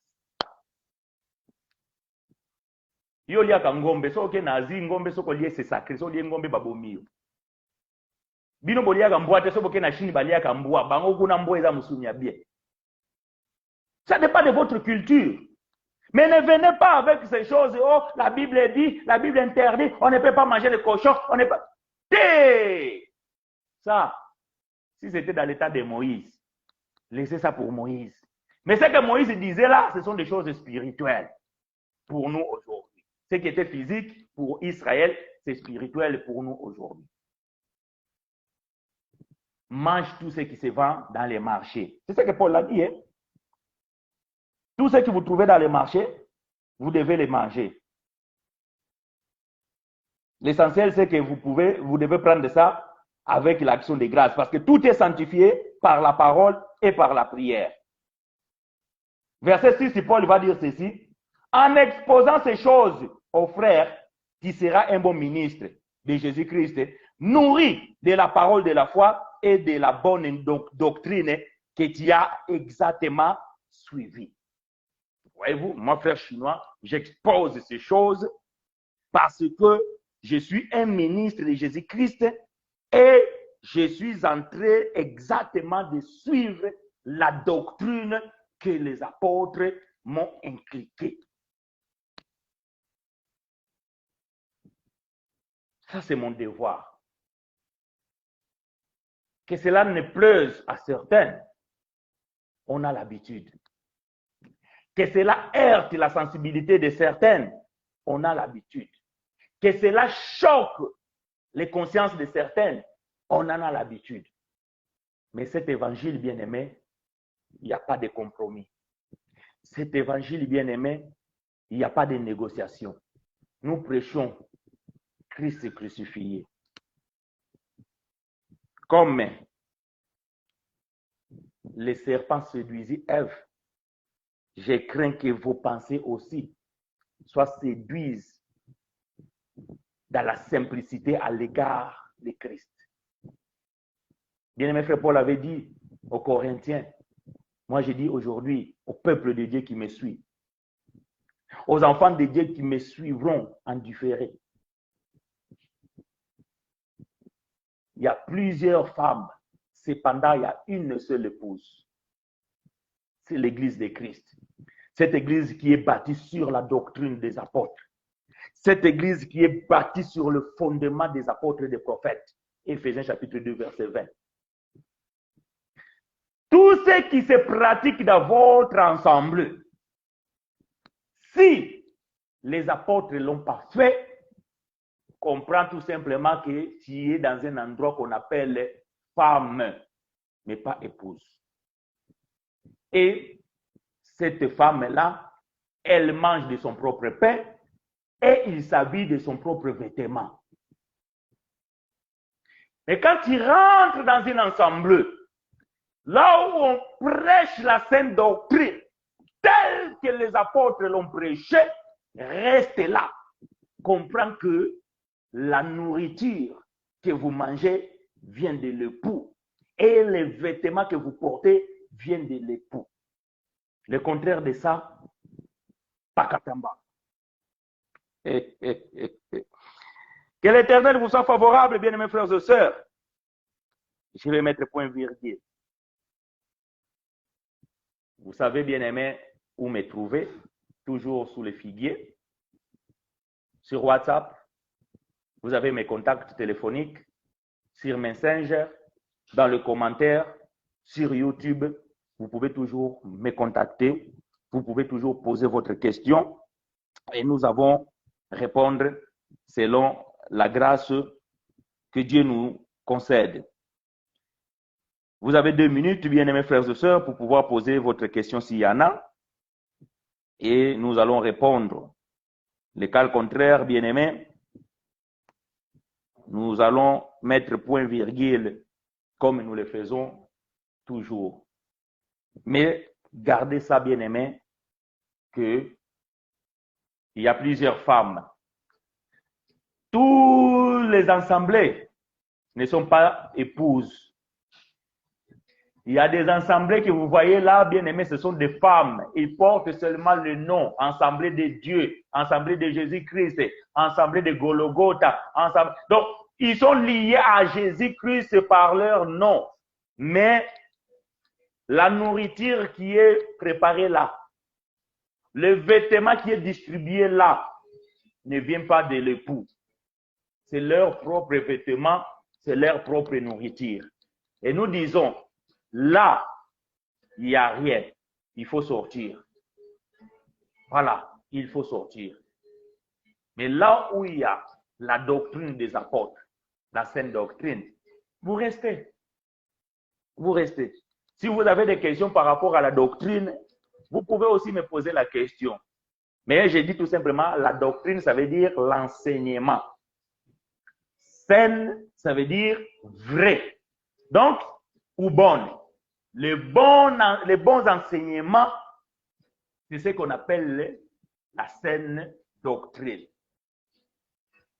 Yo liaka ngombe soki nazi ngombe soko lié c'est sacré so lié ngombe babomi bino boliaka mbwa te soki na chini baliaka mbwa bango kuna mbwa eza musumi ya bien. Ça n'est pas de votre culture. Mais ne venez pas avec ces choses. Oh, la Bible dit, la Bible interdit, on ne peut pas manger le cochon, on ne peut pas. Ça, si c'était dans l'état de Moïse, laissez ça pour Moïse. Mais ce que Moïse disait là, ce sont des choses spirituelles pour nous aujourd'hui. Ce qui était physique pour Israël, c'est spirituel pour nous aujourd'hui. Mange tout ce qui se vend dans les marchés. C'est ce que Paul a dit. Hein? Tout ce que vous trouvez dans les marchés, vous devez les manger. L'essentiel, c'est que vous devez prendre ça avec l'action de grâce, parce que tout est sanctifié par la parole et par la prière. Verset 6, Paul va dire ceci. En exposant ces choses aux frères, qui sera un bon ministre de Jésus-Christ, nourri de la parole de la foi et de la bonne doctrine que tu as exactement suivie. Voyez-vous, moi, frère chinois, j'expose ces choses parce que je suis un ministre de Jésus-Christ et je suis en train exactement de suivre la doctrine que les apôtres m'ont inculquée. Ça, c'est mon devoir. Que cela ne plaise à certains, on a l'habitude. Que cela heurte la sensibilité de certains, on a l'habitude. Que cela choque les consciences de certains, on en a l'habitude. Mais cet évangile bien-aimé, il n'y a pas de compromis. Cet évangile bien-aimé, il n'y a pas de négociation. Nous prêchons Christ crucifié. Comme le serpent séduisit Ève, je crains que vos pensées aussi soient séduites dans la simplicité à l'égard de Christ. Bien-aimé frère Paul avait dit aux Corinthiens, moi je dis aujourd'hui au peuple de Dieu qui me suit, aux enfants de Dieu qui me suivront en différé. Il y a plusieurs femmes, cependant il y a une seule épouse. C'est l'église de Christ. Cette église qui est bâtie sur la doctrine des apôtres. Cette église qui est bâtie sur le fondement des apôtres et des prophètes. Éphésiens chapitre 2, verset 20. Tout ce qui se pratique dans votre ensemble, si les apôtres ne l'ont pas fait, comprends tout simplement que tu es dans un endroit qu'on appelle femme, mais pas épouse. Et cette femme-là, elle mange de son propre pain et il s'habille de son propre vêtement. Mais quand tu rentres dans un ensemble, là où on prêche la sainte doctrine, telle que les apôtres l'ont prêché, reste là. Comprends que la nourriture que vous mangez vient de l'époux. Et les vêtements que vous portez viennent de l'époux. Le contraire de ça, Pakatamba. Que l'Éternel vous soit favorable, bien-aimés frères et sœurs. Je vais mettre point virgule. Vous savez, bien-aimés, où me trouver, toujours sous les figuiers. Sur WhatsApp, vous avez mes contacts téléphoniques, sur Messenger, dans les commentaires, sur YouTube. Vous pouvez toujours me contacter. Vous pouvez toujours poser votre question. Et nous allons répondre selon la grâce que Dieu nous concède. Vous avez 2 minutes, bien-aimés frères et sœurs, pour pouvoir poser votre question s'il y en a. Et nous allons répondre. Le cas contraire, bien-aimés, nous allons mettre point virgule comme nous le faisons toujours. Mais gardez ça, bien-aimés, que il y a plusieurs femmes. Tous les assemblées ne sont pas épouses. Il y a des assemblées que vous voyez là, bien aimés, ce sont des femmes. Ils portent seulement le nom, Assemblée de Dieu, Assemblée de Jésus-Christ, Assemblée de Golgotha. Donc, ils sont liés à Jésus-Christ par leur nom. Mais la nourriture qui est préparée là, le vêtement qui est distribué là, ne vient pas de l'époux. C'est leur propre vêtement, c'est leur propre nourriture. Et nous disons, là, il n'y a rien. Il faut sortir. Voilà, il faut sortir. Mais là où il y a la doctrine des apôtres, la sainte doctrine, vous restez. Vous restez. Si vous avez des questions par rapport à la doctrine, vous pouvez aussi me poser la question. Mais j'ai dit tout simplement, la doctrine, ça veut dire l'enseignement. Saine, ça veut dire vrai. Donc, ou bonne. Les bons enseignements, c'est ce qu'on appelle la saine doctrine.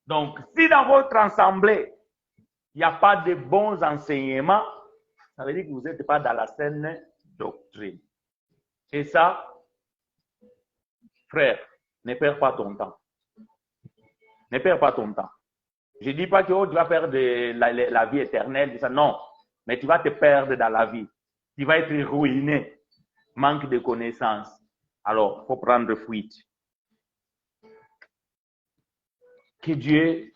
Donc, si dans votre assemblée, il n'y a pas de bons enseignements, ça veut dire que vous n'êtes pas dans la saine doctrine. Et ça, frère, ne perds pas ton temps. Ne perds pas ton temps. Je ne dis pas que tu vas faire de la vie éternelle, ça, non. Mais tu vas te perdre dans la vie. Tu vas être ruiné. Manque de connaissances. Alors, il faut prendre fuite. Que Dieu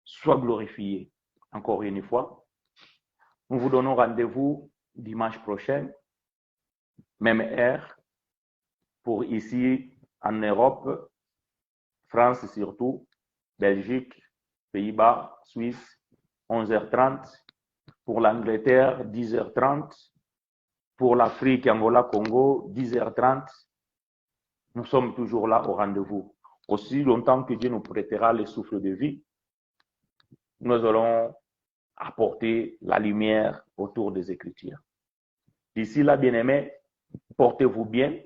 soit glorifié. Encore une fois. Nous vous donnons rendez-vous dimanche prochain. Même heure. Pour ici, en Europe, France surtout, Belgique, Pays-Bas, Suisse, 11h30. Pour l'Angleterre, 10h30. Pour l'Afrique, Angola, Congo, 10h30. Nous sommes toujours là au rendez-vous. Aussi longtemps que Dieu nous prêtera le souffle de vie, nous allons apporter la lumière autour des Écritures. D'ici là, bien-aimés, portez-vous bien.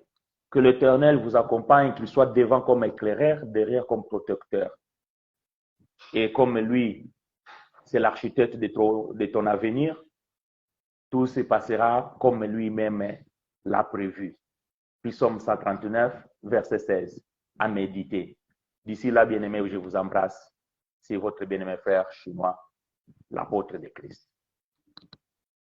Que l'Éternel vous accompagne, qu'il soit devant comme éclaireur, derrière comme protecteur. Et comme lui, c'est l'architecte de ton avenir, tout se passera comme lui-même l'a prévu. Psaume 139, verset 16, à méditer. D'ici là, bien-aimés, je vous embrasse. C'est votre bien-aimé frère chinois, l'apôtre de Christ.